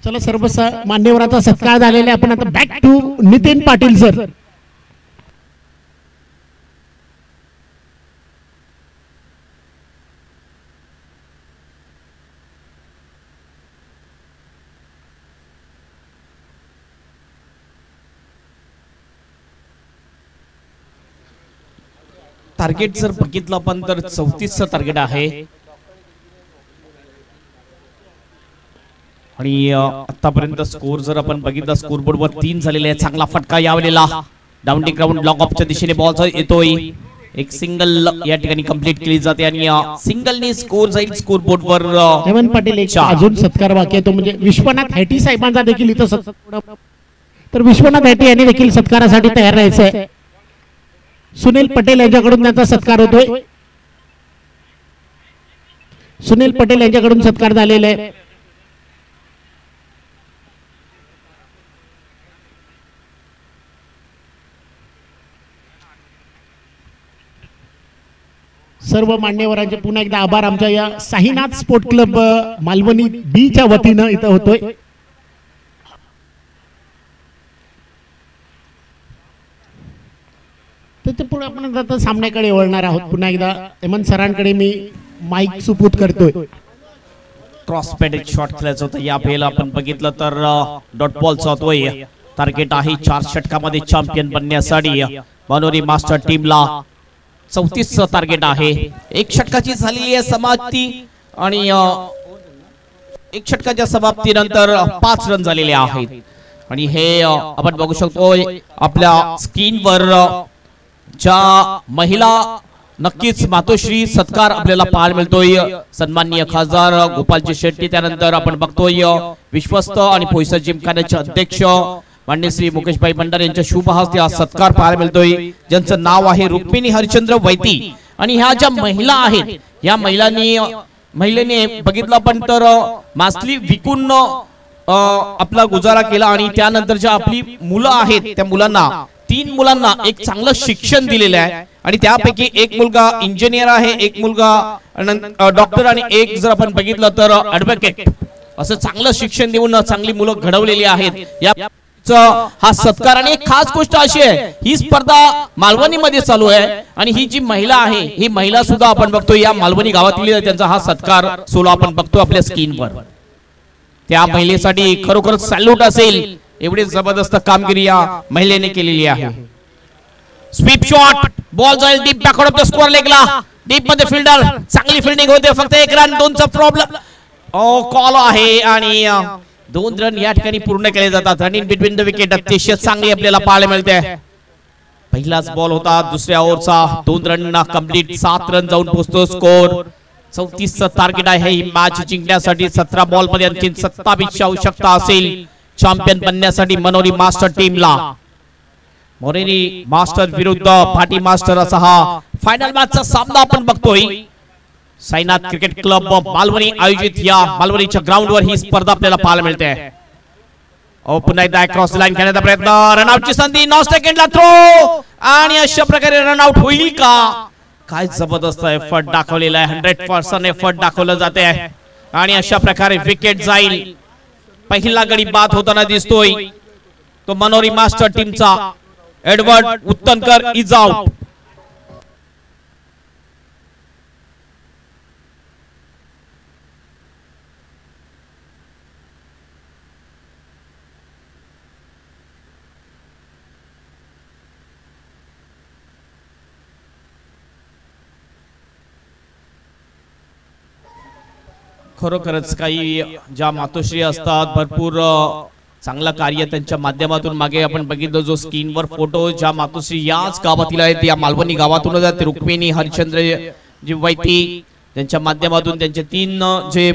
[SPEAKER 2] चला सर्व मान्यवरांचा सत्कार झालेला आहे. आपण आता back to Nitin Patil sir.
[SPEAKER 1] Target जर बघितलं आपण तर 34चं टार्गेट आहे आणि आतापर्यंत स्कोर जर आपण बघितला स्कोर बोर्डवर 3 झालेले आहे. चांगला फटका यावलेला डाऊन दी ग्राउंड लॉंग ऑफच्या दिशेने बॉल येतोय. एक सिंगल या ठिकाणी कंप्लीट केली जाते आणि सिंगलने स्कोर जाईल स्कोर बोर्डवर.
[SPEAKER 2] हेमंत पाटील एक अजून सत्कार बाकी आहे तो म्हणजे विश्वनाथ हैटी साहेबांचा देखील इथं सत्कार. तर विश्वनाथ हैटी यांनी देखील सत्कारासाठी तयार राहायचं आहे. सुनील पटेल यांच्याकडून त्यांचा सत्कार होतोय. सुनील पटेल यांच्याकडून सत्कार झालेला आहे. सर्व मान्यवरांचे पुन्हा एकदा आभार आमच्या या साईनाथ स्पोर्ट क्लब मालवणी बी च्या वतीनं इथं होतोय. त्याच्या पुढे आपण आता सामन्याकडे वळणार आहोत. पुन्हा एकदा हेमंत सरांकडे मी माईक सुपूत करतोय.
[SPEAKER 1] क्रॉस पॅडेड शॉट खेळायचं होतं या वेळेला आपण बघितलं तर डॉट बॉलचा होतोय. टार्गेट आहे 4 षटकामध्ये चॅम्पियन बनण्यासाठी मनोरी मास्टर टीमला 34चं टार्गेट आहे. 1 षटकाची झालेली आहे समाप्ती आणि 1 षटकाच्या समाप्तीनंतर 5 रन झालेले आहेत आणि हे आपण बघू शकतोय आपल्या स्क्रीनवर ज्या महिला नक्कीच मातोश्री सत्कार आपल्याला पाहायला मिळतोय. सन्माननीय खासदार गोपालजी शेट्टी, त्यानंतर आपण बघतोय विश्वस्त आणि पोयसा जिमखान्याचे अध्यक्ष माननीय श्री मुकेशभाई भंडारे यांच्या शुभ हस्ते हा सत्कार पाहायला मिळतोय. ज्यांचं नाव आहे रुक्मिणी हरिश्चंद्र वैती आणि ह्या ज्या महिला आहेत या महिलेने बघितलं पण तर मासली विकून आपला गुजारा केला आणि त्यानंतर ज्या आपली मुलं आहेत त्या मुलांना 3 मुलांना एक चांगलं शिक्षण दिलेलं आहे आणि त्यापैकी एक मुलगा इंजिनियर आहे, एक मुलगा डॉक्टर आणि एक जर आपण बघितलं तर ऍडव्होकेट. असं चांगलं शिक्षण देऊन चांगली मुलं घडवलेली आहेत. या हा सत्कार आणि एक खास गोष्ट अशी आहे ही स्पर्धा मालवणी मध्ये चालू आहे आणि ही जी महिला आहे ही महिला सुद्धा आपण बघतो या मालवणी गावातील त्यांचा हा सत्कार सोलो आपण बघतो आपल्या स्क्रीनवर. त्या महिलेसाठी खरोखर सॅल्यूट असेल. एवढी जबरदस्त कामगिरी या महिलेने केलेली आहे. स्वीप शॉट बॉल जाईल deep backward off the square लेगला. डीप मध्ये फिल्डर चांगली फिल्डिंग होते. फक्त 1 रन 2चा प्रॉब्लेम कॉल आहे आणि 2 रन या ठिकाणी पूर्ण केले जातात. Run in between the wicket अतिशय चांगली आपल्याला पाहायला मिळते. पहिलाच बॉल होता दुसऱ्या ओव्हरचा 2 रन कंप्लीट 7 रन जाऊन पोहोचतो स्कोर. 34चं टार्गेट आहे ही मॅच जिंकण्यासाठी. 17 बॉल मध्ये आणखी 27ची आवश्यकता असेल चॅम्पियन बनण्यासाठी मनोरी मास्टर टीमला. मोरेनी मास्टर विरुद्ध भाटी मास्टर असा हा फायनल मॅचचा सामना आपण बघतोय. साईनाथ क्रिकेट क्लब मालवणी आयोजित या मालवणीच्या ग्राउंडवर ही स्पर्धा आपल्याला पाहायला मिळते. पुन्हा एकदा क्रॉस लाईन खेळण्याचा प्रयत्न. रनआउटची संधी 9 सेकंडला थ्रो आणि अशा प्रकारे रनआउट होईल का? काय जबरदस्त एफर्ट दाखवलेला आहे. 100% एफर्ट दाखवलं जाते आणि अशा प्रकारे विकेट जाईल. पहिला गडी बाद होताना दिसतोय तो मनोरी मास्टर टीमचा एडवर्ड उत्तनकर इज आउट. खरोखरच काही ज्या मातोश्री असतात भरपूर चांगलं कार्य त्यांच्या माध्यमातून मागे आपण बघितलं जो स्क्रीनवर फोटो ज्या मातोश्री याच गावातील आहेत या मालवणी गावातून ते रुक्मिणी हरिश्चंद्र जी वैती त्यांच्या माध्यमातून त्यांचे 3 जे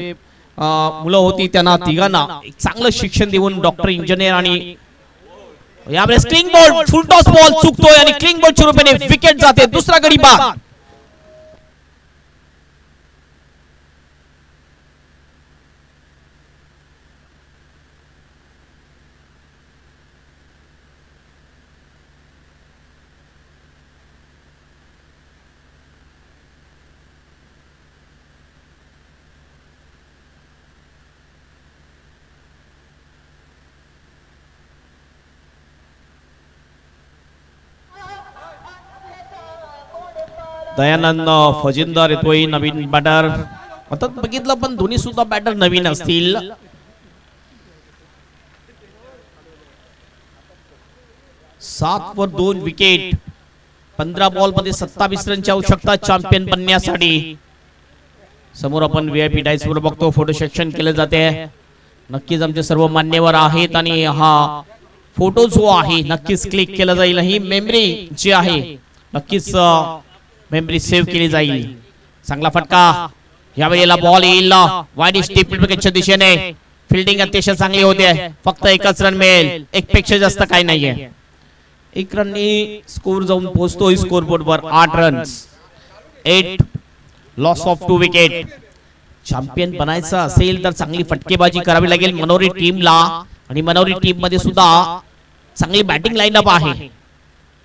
[SPEAKER 1] मुलं होती त्यांना तिघांना एक चांगलं शिक्षण देऊन डॉक्टर इंजिनियर आणि यावेळेस क्लिंग बॉल फुल टॉस बॉल चुकतोय आणि क्लिंग बॉलच्या रूपाने विकेट जाते. दुसरा गडी बाद. दयानंद फजिंदर येतोय नवीन बॅटर. आता बघितलं पण दोन्ही सुद्धा बॅटर नवीन असतील. 7 वर 2 विकेट. 15 बॉल मध्ये 27 रनची आवश्यकता चॅम्पियन बनण्यासाठी. समोर आपण VIP डायस वर बघतो फोटो सेक्शन केले जाते. नक्कीच आमचे सर्व मान्यवर आहेत आणि हा फोटो जो आहे नक्कीच क्लिक केला जाईल. ही मेमरी जी आहे नक्कीच मेमरी सेव्ह केली जाईल. चांगला फटका. यावेळेला बॉल येईल वाईड स्टेप विकेटच्या दिशेने. फिल्डिंग अतिशय चांगली होते. फक्त एकच रन मिळेल. एक पेक्षा जास्त काही नाहीये. 1 रननी स्कोर जाऊन पोहोचतोय स्कोर बोर्ड वर. 8 runs 8 loss of 2 wicket. Champion बनायचं असेल तर चांगली फटकेबाजी करावी लागेल मनोरी टीमला. आणि मनोरी टीम मध्ये सुद्धा चांगली बॅटिंग लाईनअप आहे.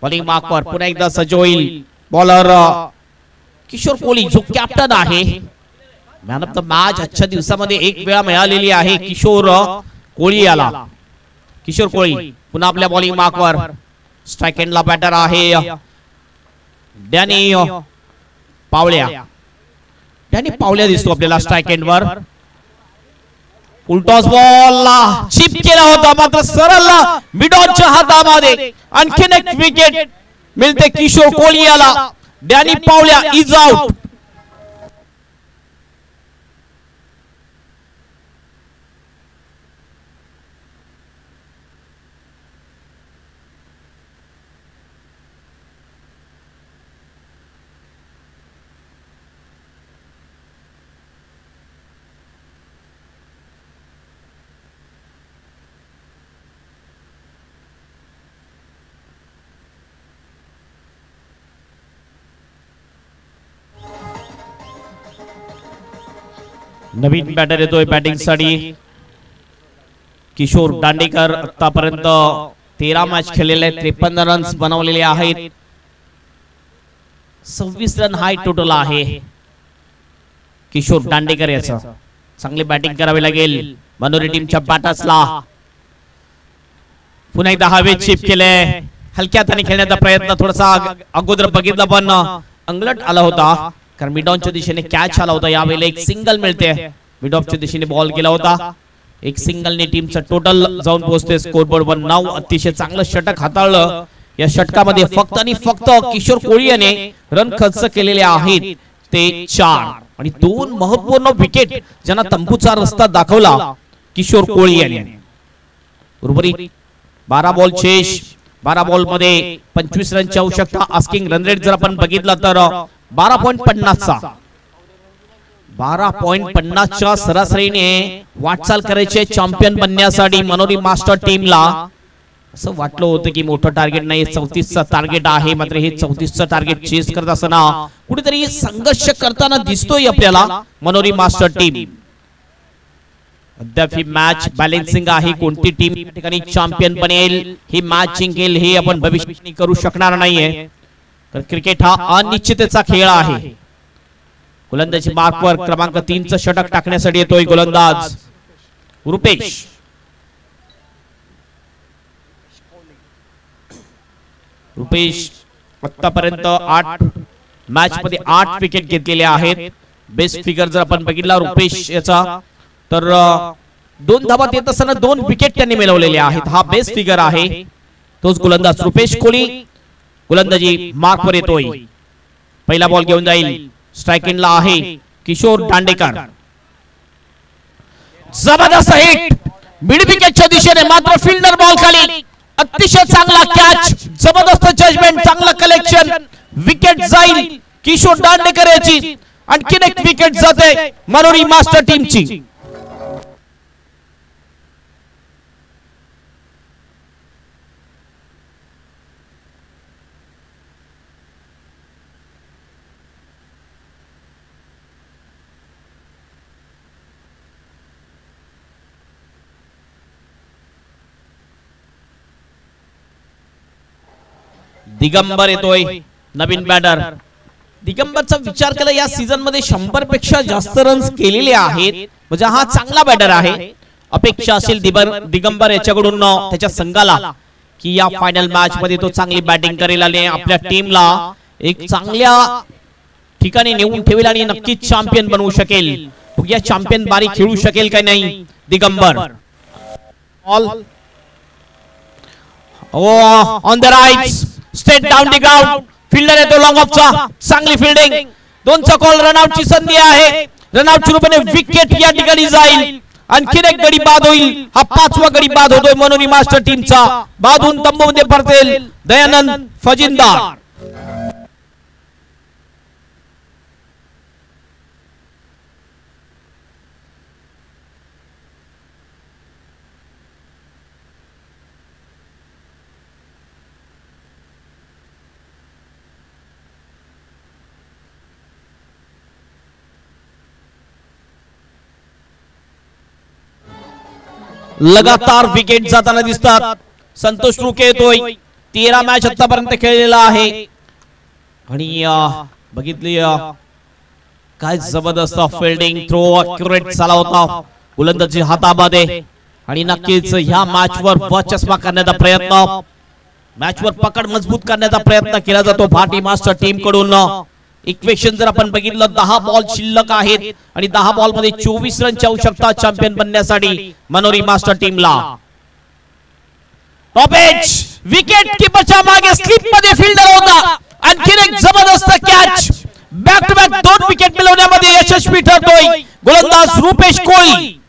[SPEAKER 1] बॉलिंग मार्कवर पुन्हा एकदा सज्ज होईल बॉलर किशोर कोहली जो कॅप्टन आहे. मॅन ऑफ द मॅच आजच्या दिवसामध्ये एक वेळा मिळालेली आहे किशोर कोहली याला. किशोर कोहली पुन्हा आपल्या बॉलिंग मार्कवर. स्ट्राइक एंडला बॅटर आहे डॅनी पावल्या. डॅनी पावल्या दिसतो आपल्याला स्ट्राइक एंडवर. उलटॉस बॉलला चिप केला होता मात्र सरळ मिडॉनच्या हातामध्ये. आणखीन एक विकेट मिळते किशोर कोहली याला. डॅनी पावल्या इज आउट. नवीन बॅटर येतोय बॅटिंग साठी किशोर दांडेकर. आतापर्यंत 13 मॅच खेळलेले 53 रन्स बनवलेले आहेत. 26 रन हाय टोटल आहे किशोर दांडेकर याचा. चांगली बॅटिंग करावी लागेल मनोरी टीमच्या बॅटर्सला. पुन्हा एकदा हवेत चिप केले. हलक्या हाताने खेळण्याचा प्रयत्न थोडासा अगोदर बघितला पण अंगलट आला होता कारण मिडॉनच्या दिशेने कॅच आला होता. यावेळेला एक सिंगल मिळते. मिडॉनच्या दिशेने बॉल गेला होता. एक सिंगलने टीमचं टोटल जाऊन पोहोचते स्कोरबोर्ड वर 9. अतिशय चांगलं षटक हाताळलं. या षटकामध्ये फक्त आणि फक्त किशोर कोहली याने रन खर्च केलेले आहेत ते 4 आणि 2 महत्वपूर्ण विकेट ज्यांना तंबूचा रस्ता दाखवला किशोर कोहली याने. उर्वरित 12 बॉल शेष. 12 बॉल मध्ये 25 रनची आवश्यकता. आस्किंग रन रेट जर आपण बघितला तर 12.50चा 12.50च्या सरासरीने वाटचाल करायची चॅम्पियन बनण्यासाठी मनोरी मास्टर टीमला. असं वाटलं होतं की मोठं टार्गेट नाही 34चं टार्गेट आहे मात्र हे 34चं टार्गेट चेस करत असताना कुठेतरी संघर्ष करताना दिसतोय आपल्याला मनोरी मास्टर टीम. अद्याप ही मॅच बॅलेन्सिंग आहे. कोणती टीम या ठिकाणी चॅम्पियन बनेल ही मॅच जिंकेल हे आपण भविष्यात करू शकणार नाहीये. तर क्रिकेट हा अनिश्चिततेचा खेळ आहे. गोलंदाजी मार्कवर क्रमांक 3चं षटक टाकण्यासाठी येतोय गोलंदाज रुपेश. रुपेश आतापर्यंत 8 मॅच मध्ये 8 विकेट घेतलेले आहेत. बेस्ट फिगर जर आपण बघितला रुपेश याचा तर 2 धावा देत असताना 2 विकेट त्यांनी मिळवलेले आहेत. हा बेस्ट फिगर आहे. तोच गोलंदाज रुपेश कोहली गोलंदाजी मार्कवर येतोय. पहिला बॉल घेऊन जाईल. स्ट्राइक एंडला आहे किशोर दांडेकर. जबरदस्त हिट मिड विकेटच्या दिशेने मात्र फिल्डर बॉल खाली. अतिशय चांगला कॅच. जबरदस्त जजमेंट. चांगला कलेक्शन. विकेट जाईल किशोर दांडेकर याची. आणखीन एक विकेट जाते मनोरी मास्टर टीमची. दिगंबर येतोय नवीन बॅटर. दिगंबरचा विचार केला या सीझन मध्ये 100 पेक्षा जास्त रन्स केलेले आहेत म्हणजे हा चांगला बॅटर आहे. अपेक्षा असेल दिगंबर याच्याकडून त्याच्या संघाला की या फायनल मॅच मध्ये तो चांगली बॅटिंग करेल आणि आपल्या टीमला एक चांगल्या ठिकाणी नेऊन ठेवेल आणि नक्कीच चॅम्पियन बनवू शकेल. या चॅम्पियन बारी खेळू शकेल का नाही Digambar. All on the right straight down the ground. Fielder येतो लॉंग ऑफचा. चांगली फिल्डिंग. 2चा कॉल रनआउटची संधी आहे. रनआउटच्या रूपाने विकेट या ठिकाणी जाईल. आणखीन एक गडी बाद होईल. हा 5वा गडी बाद होतोय मनोरी मास्टर टीमचा. बादून तंबूमध्ये परतेल दयानंद फजिंदार. लगातार विकेट जाताना दिसतात. संतोष रुके येतोय. 13 मॅच आतापर्यंत खेळलेला आहे आणि बघितली काय जबरदस्त फिल्डिंग. थ्रो अॅक्युरेट झाला होता गोलंदाजी हातामध्ये आणि नक्कीच ह्या मॅच वर वर्चस्व करण्याचा प्रयत्न, मॅच वर पकड मजबूत करण्याचा प्रयत्न केला जातो भाटी मास्टर टीम कडून. इक्वेशन जर आपण बघितलं 10 बॉल शिल्लक आहेत आणि 10 बॉल मध्ये 24 रनची आवश्यकता चॅम्पियन बनण्यासाठी मनोरी मास्टर टीमला. टॉप एज विकेट कीपरच्या मागे स्लिप मध्ये फिल्डर होता. आणखीन एक जबरदस्त catch. Back to back 2 wicket मिळवण्यामध्ये यशस्वी ठरतोय गोलंदाज रुपेश कोळी.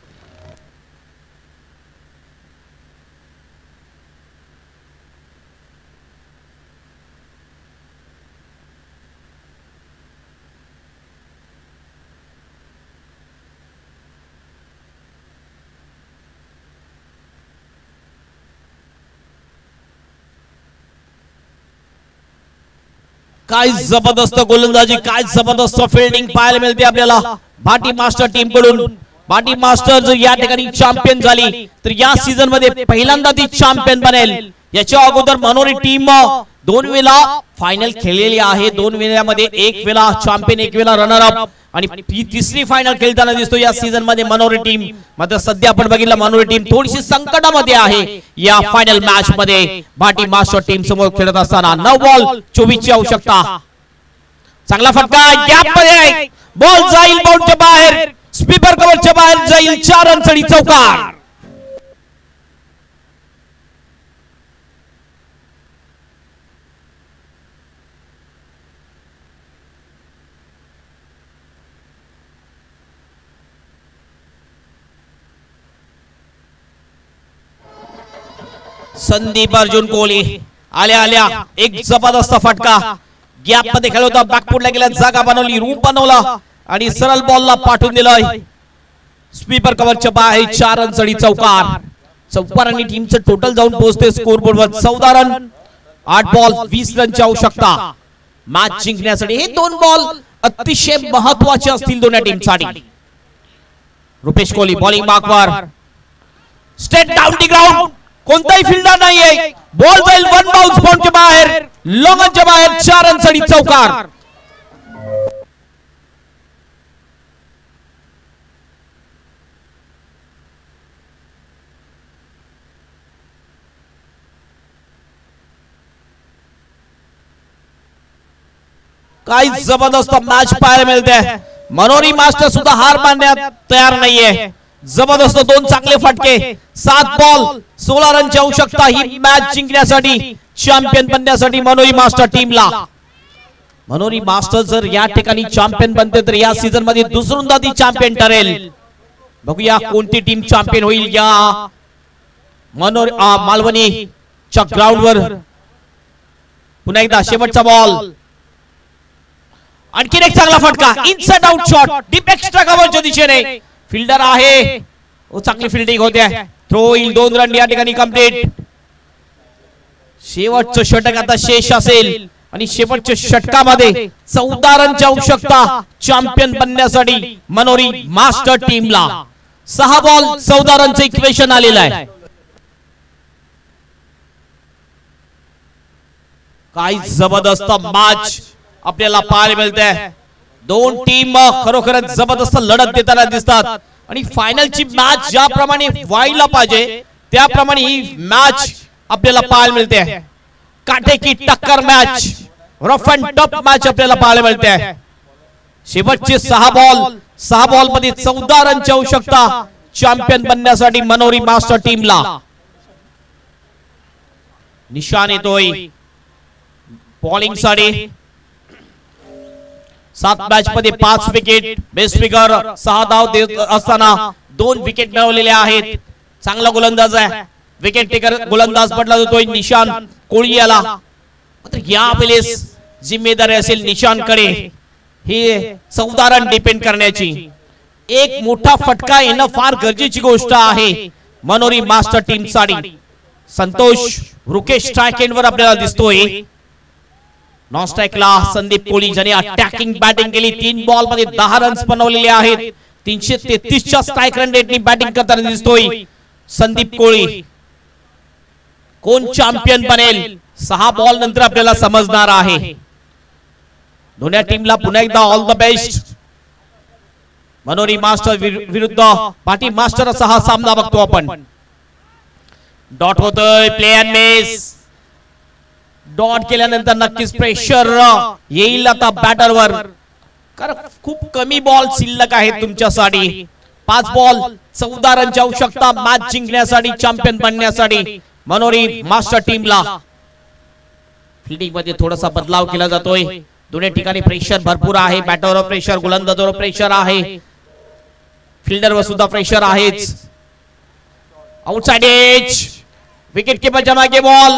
[SPEAKER 1] काय जबरदस्त गोलंदाजी, काय जबरदस्त फिल्डिंग पाहायला मिळते आपल्याला भाटी मास्टर टीम कडून. भाटी मास्टर जर या ठिकाणी चॅम्पियन झाली तर या सीझन मध्ये पहिल्यांदा ती चॅम्पियन बनेल. याच्या अगोदर मनोरी टीम 2 वेळा फायनल खेळलेली आहे. 2 वेळामध्ये 1 वेळा चॅम्पियन, 1 वेळा रनर अप आणि तिसरी फायनल खेळताना दिसतो या सीझन मध्ये मनोरी टीम. मात्र सध्या आपण बघितलं मनोरी टीम थोडीशी संकटामध्ये आहे या फायनल मॅच मध्ये. भाटी मास्टर टीम समोर खेळत असताना 9 बॉल 24 ची आवश्यकता. चांगला फटका गॅप मध्ये. बॉल जाईल बाउंडच्या बाहेर. स्पीपर कव्हरच्या बाहेर जाईल. 4 रनसाठी चौकार. संदीप अर्जुन कोहली आल्या आल्या एक जबरदस्त फटका. गॅप मध्ये खेळला होता. बॅकफुटला गेला. जागा बनवली. रूम बनवला आणि सरळ बॉलला पाठवून दिलंय. स्पीपर कव्हरच्या बाहेर 4 रनसाठी चौकार. 14 रननी टीमचं टोटल जाऊन पोहोचते स्कोर बोर्डवर 14 रन. 8 बॉल 20 रनची आवश्यकता मॅच जिंकण्यासाठी. हे 2 बॉल अतिशय महत्वाचे असतील दोन्ही टीमसाठी. रुपेश कोहली बॉलिंग मार्कवर. Straight down the ground. कोणताही फिल्डर नाहीये. बॉल जाईल 1 बाउन्स बाउंडच्या बाहेर. लॉंगच्या बाहेर 4 रनसाठी चौकार. काय जबरदस्त मॅच पाहायला मिळते. मनोरी मास्टर सुद्धा हार मानण्यात तयार नाहीये. जबरदस्त 2 चांगले फटके. 7 बॉल 16 रनची आवश्यकता ही मॅच जिंकण्यासाठी, चॅम्पियन बनण्यासाठी मनोरी मास्टर टीमला. मनोरी मास्टर जर या ठिकाणी चॅम्पियन बनते तर या सीझन मध्ये दुसऱ्यांदा ती चॅम्पियन ठरेल. बघूया कोणती टीम चॅम्पियन होईल या मालवणीच्या ग्राउंडवर. पुन्हा एकदा शेवटचा बॉल. आणखीन एक चांगला फटका. Inside out shot deep extra कव्हरच्या दिशेने. फिल्डर आहे. चांगली फिल्डिंग होते. थ्रो होईल. 2 रन या ठिकाणी कंप्लीट. शेवटचं षटक आता शेष असेल आणि शेवटच्या षटकामध्ये 14 रनची आवश्यकता चॅम्पियन बनण्यासाठी मनोरी मास्टर टीमला. 6 बॉल 14 रनचं इक्वेशन आलेलं आहे. काय जबरदस्त मॅच आपल्याला पाहायला मिळते. 2 टीम खरोखरच जबरदस्त लढत देताना दिसतात आणि फायनलची मॅच ज्याप्रमाणे व्हायला पाहिजे त्याप्रमाणे ही मॅच आपल्याला पाहायला मिळते. काटेकी टक्कर match, rough and tough match आपल्याला पाहायला मिळते. शेवटचे 6 बॉल मध्ये 14 रनची आवश्यकता चॅम्पियन बनण्यासाठी मनोरी मास्टर टीमला. निशान येतोय बॉलिंग साठी. 7 मॅच मध्ये 5 विकेट, बेस्ट फिगर 6 धाव देत असताना 2 विकेट मिळवलेले आहेत. चांगला गोलंदाज आहे, विकेट टेकर गोलंदाज म्हटला जातोय निशान कोळी याला. मात्र या वेळेस जिम्मेदारी असेल निशानकडे हे 14 रन डिपेंड करण्याची. एक मोठा फटका येणं फार गरजेची गोष्ट आहे मनोरी मास्टर टीम साठी. संतोष रुकेश स्ट्राइक एंडवर आपल्याला दिसतोय. नॉन स्ट्राइकला संदीप कोळी ज्याने अटॅकिंग बॅटिंग केली. 3 बॉल मध्ये 10 रन्स बनवलेले आहेत. 333 च्या स्ट्राइक रेट ने बॅटिंग करताना दिसतोय संदीप कोळी. कोण चॅम्पियन बनेल 6 बॉल नंतर आपल्याला समजणार आहे. दोन्ही टीमला पुन्हा एकदा ऑल द बेस्ट. मनोरी मास्टर विरुद्ध पाटी मास्टर असा हा सामना बघतो आपण. डॉट होतोय, प्ले अँड मिस. डॉट केल्यानंतर नक्कीच प्रेशर येईल आता बॅटरवर, कारण खूप कमी बॉल शिल्लक आहेत तुमच्यासाठी. 5 बॉल 14 रनची आवश्यकता मॅच जिंकण्यासाठी, चॅम्पियन बनण्यासाठी मनोरी मास्टर टीमला. फिल्डिंग मध्ये थोडासा बदलाव केला जातोय. दोन्ही ठिकाणी प्रेशर भरपूर आहे. बॅटरवर प्रेशर, गोलंदाजावर प्रेशर आहे, फिल्डरवर सुद्धा प्रेशर आहेच. आउटसाइड एज, विकेट किपरच्या मागे बॉल.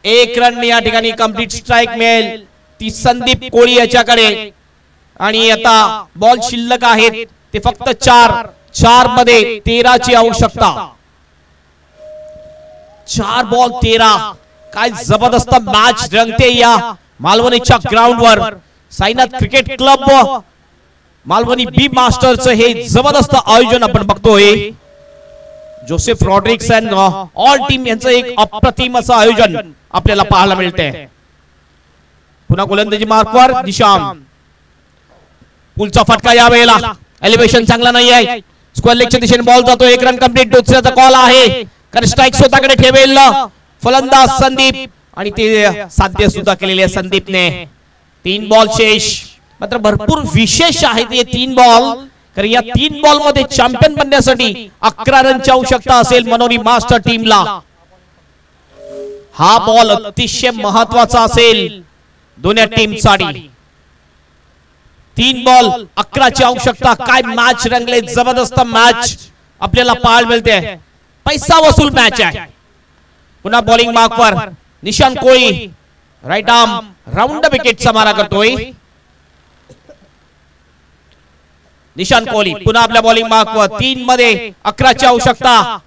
[SPEAKER 1] 1 रन या ठिकाणी कंप्लीट स्ट्राइक मिळेल ती संदीप कोळी याच्याकडे. आणि आता बॉल शिल्लक आहेत ते फक्त 4 मध्ये 13 ची आवश्यकता. 4 बॉल 13. काय जबरदस्त मॅच रंगते या मालवणीच्या ग्राउंडवर. Sainath cricket club Malvani B मास्टरचं हे जबरदस्त आयोजन आपण बघतोय. Joseph Rodrigues and all team यांचं एक अप्रतिम असं आयोजन आपल्याला पाहायला मिळते. पुन्हा गोलंदाजी मार्कवर निशान. पुलचा फटका या वेळेला एलिव्हेशन चांगला नाही आहे. स्क्वेअर लेगच्या दिशेने बॉल जातो. 1 रन कंप्लीट. दुसऱ्याचा कॉल आहे, कारण स्ट्राइक स्वतःकडे ठेवेल फलंदाज संदीप, आणि ते साध्य सुद्धा केलेले संदीपने. 3 बॉल शेष. मात्र भरपूर विशेष आहेत हे 3 बॉल, कारण या 3 बॉल मध्ये चॅम्पियन बनण्यासाठी 11 रनची आवश्यकता असेल मनोरी मास्टर टीमला. हा बॉल अतिशय महत्वाचा असेल दोन्ही टीमसाठी. 3 बॉल 11 ची आवश्यकता. काय मॅच रंगले, जबरदस्त मॅच आपल्याला पाहायला मिळते. पैसा वसूल मॅच आहे. पुन्हा बॉलिंग मार्कवर निशान कोळी. राईट आर्म राऊंड विकेटचा मारा करतोय निशान कोहली. पुन्हा आपल्या बॉलिंग मार्कवर 3 मध्ये 11 ची आवश्यकता.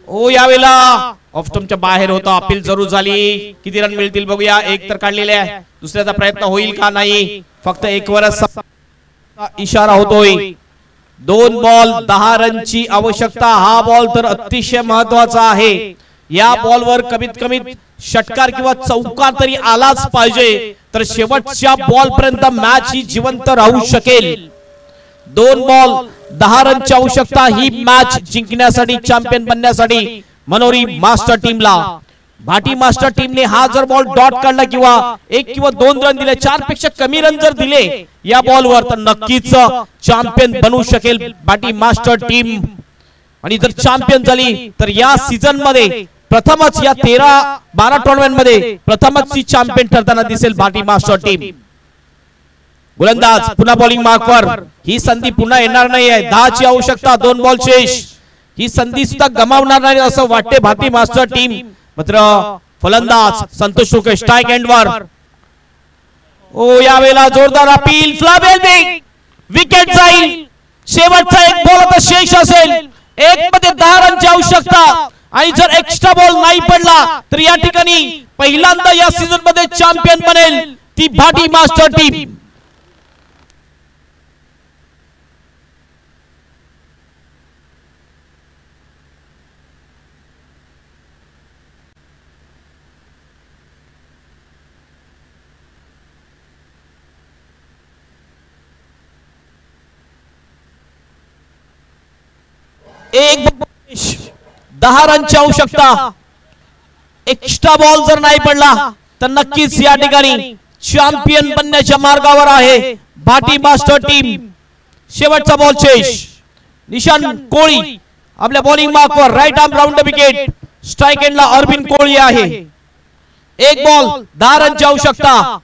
[SPEAKER 1] ओ यावेळेला ऑफ स्टंपच्या बाहेर होता. अपील जरूर झाली. किती रन मिळतील बघूया. 1 तर काढलेले आहे, दुसऱ्याचा प्रयत्न होईल का नाही. फक्त 1 वरच इशारा होतोय. 2 बॉल 10 रनची आवश्यकता. हा बॉल तर अतिशय महत्वाचा आहे. या बॉलवर कमीत कमी षटकार किंवा चौकार तरी आलाच पाहिजे, तर शेवटच्या बॉल पर्यंत मॅच ही जिवंत राहू शकेल. 2 बॉल 10 रनची आवश्यकता ही मॅच जिंकण्यासाठी, चॅम्पियन बनण्यासाठी मनोरी मास्टर टीमला. भाटी मास्टर टीमने हा जर बॉल डॉट काढला किंवा 1 किंवा 2 रन दिले, 4 पेक्षा कमी रन जर दिले या बॉलवर, तर नक्कीच चॅम्पियन बनू शकेल भाटी मास्टर टीम. आणि जर चॅम्पियन झाली तर या सीझन मध्ये प्रथमच, या 13-12 टुर्नामेंट मध्ये प्रथमच ती चॅम्पियन ठरताना दिसेल भाटी मास्टर टीम. गोलंदाज पुन्हा बॉलिंग मार्कवर. ही संधी पुन्हा येणार नाही आहे. 10 ची आवश्यकता. 2 बॉल शेष. ही संधी सुद्धा गमावणार नाही असं वाटते भाटी मास्टर टीम. मात्र फलंदाज संतोष रुके स्ट्राइक एंडवर. ओ यावेळेला जोरदार अपील. फ्लाबेल विकेट जाईल. शेवटचा 1 बॉल आता शेष असेल. 1 मध्ये 10 रनची आवश्यकता. आणि जर एक्स्ट्रा बॉल नाही पडला तर या ठिकाणी पहिल्यांदा या सीझन मध्ये चॅम्पियन बनेल ती भाटी मास्टर टीम. एक 10 रनची आवश्यकता. एक्स्ट्रा बॉल जर नाही पडला तर नक्कीच या ठिकाणी चॅम्पियन बनण्याच्या मार्गावर आहे भाटी मास्टर टीम. शेवटचा बॉल चेस. निशान कोळी आपल्या बॉलिंग मार्कवर right arm round the wicket. Strike एंडला अरविंद कोळी आहे. एक बॉल 10 रनची आवश्यकता.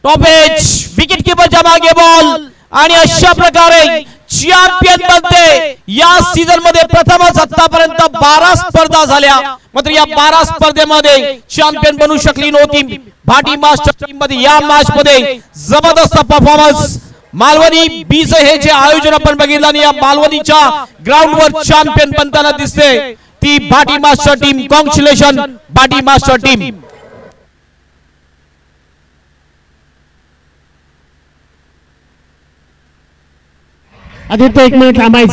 [SPEAKER 1] टॉप एज विकेट कीपरच्या मागे बॉल आणि अशा प्रकारे चॅम्पियन बनते. या सीझन मध्ये प्रथमच आतापर्यंत 12 स्पर्धा झाल्या, मात्र या 12 स्पर्धेमध्ये चॅम्पियन बनू शकली नव्हती भाटी मास्टर टीम मध्ये. या मॅच मध्ये जबरदस्त परफॉर्मन्स. मालवणी बीच हे जे आयोजन आपण बघितलं आणि या मालवणीच्या ग्राउंडवर चॅम्पियन बनताना दिसते ती baati master team. Congratulation baati master team.
[SPEAKER 2] Aditya 1 minute थांबायचं.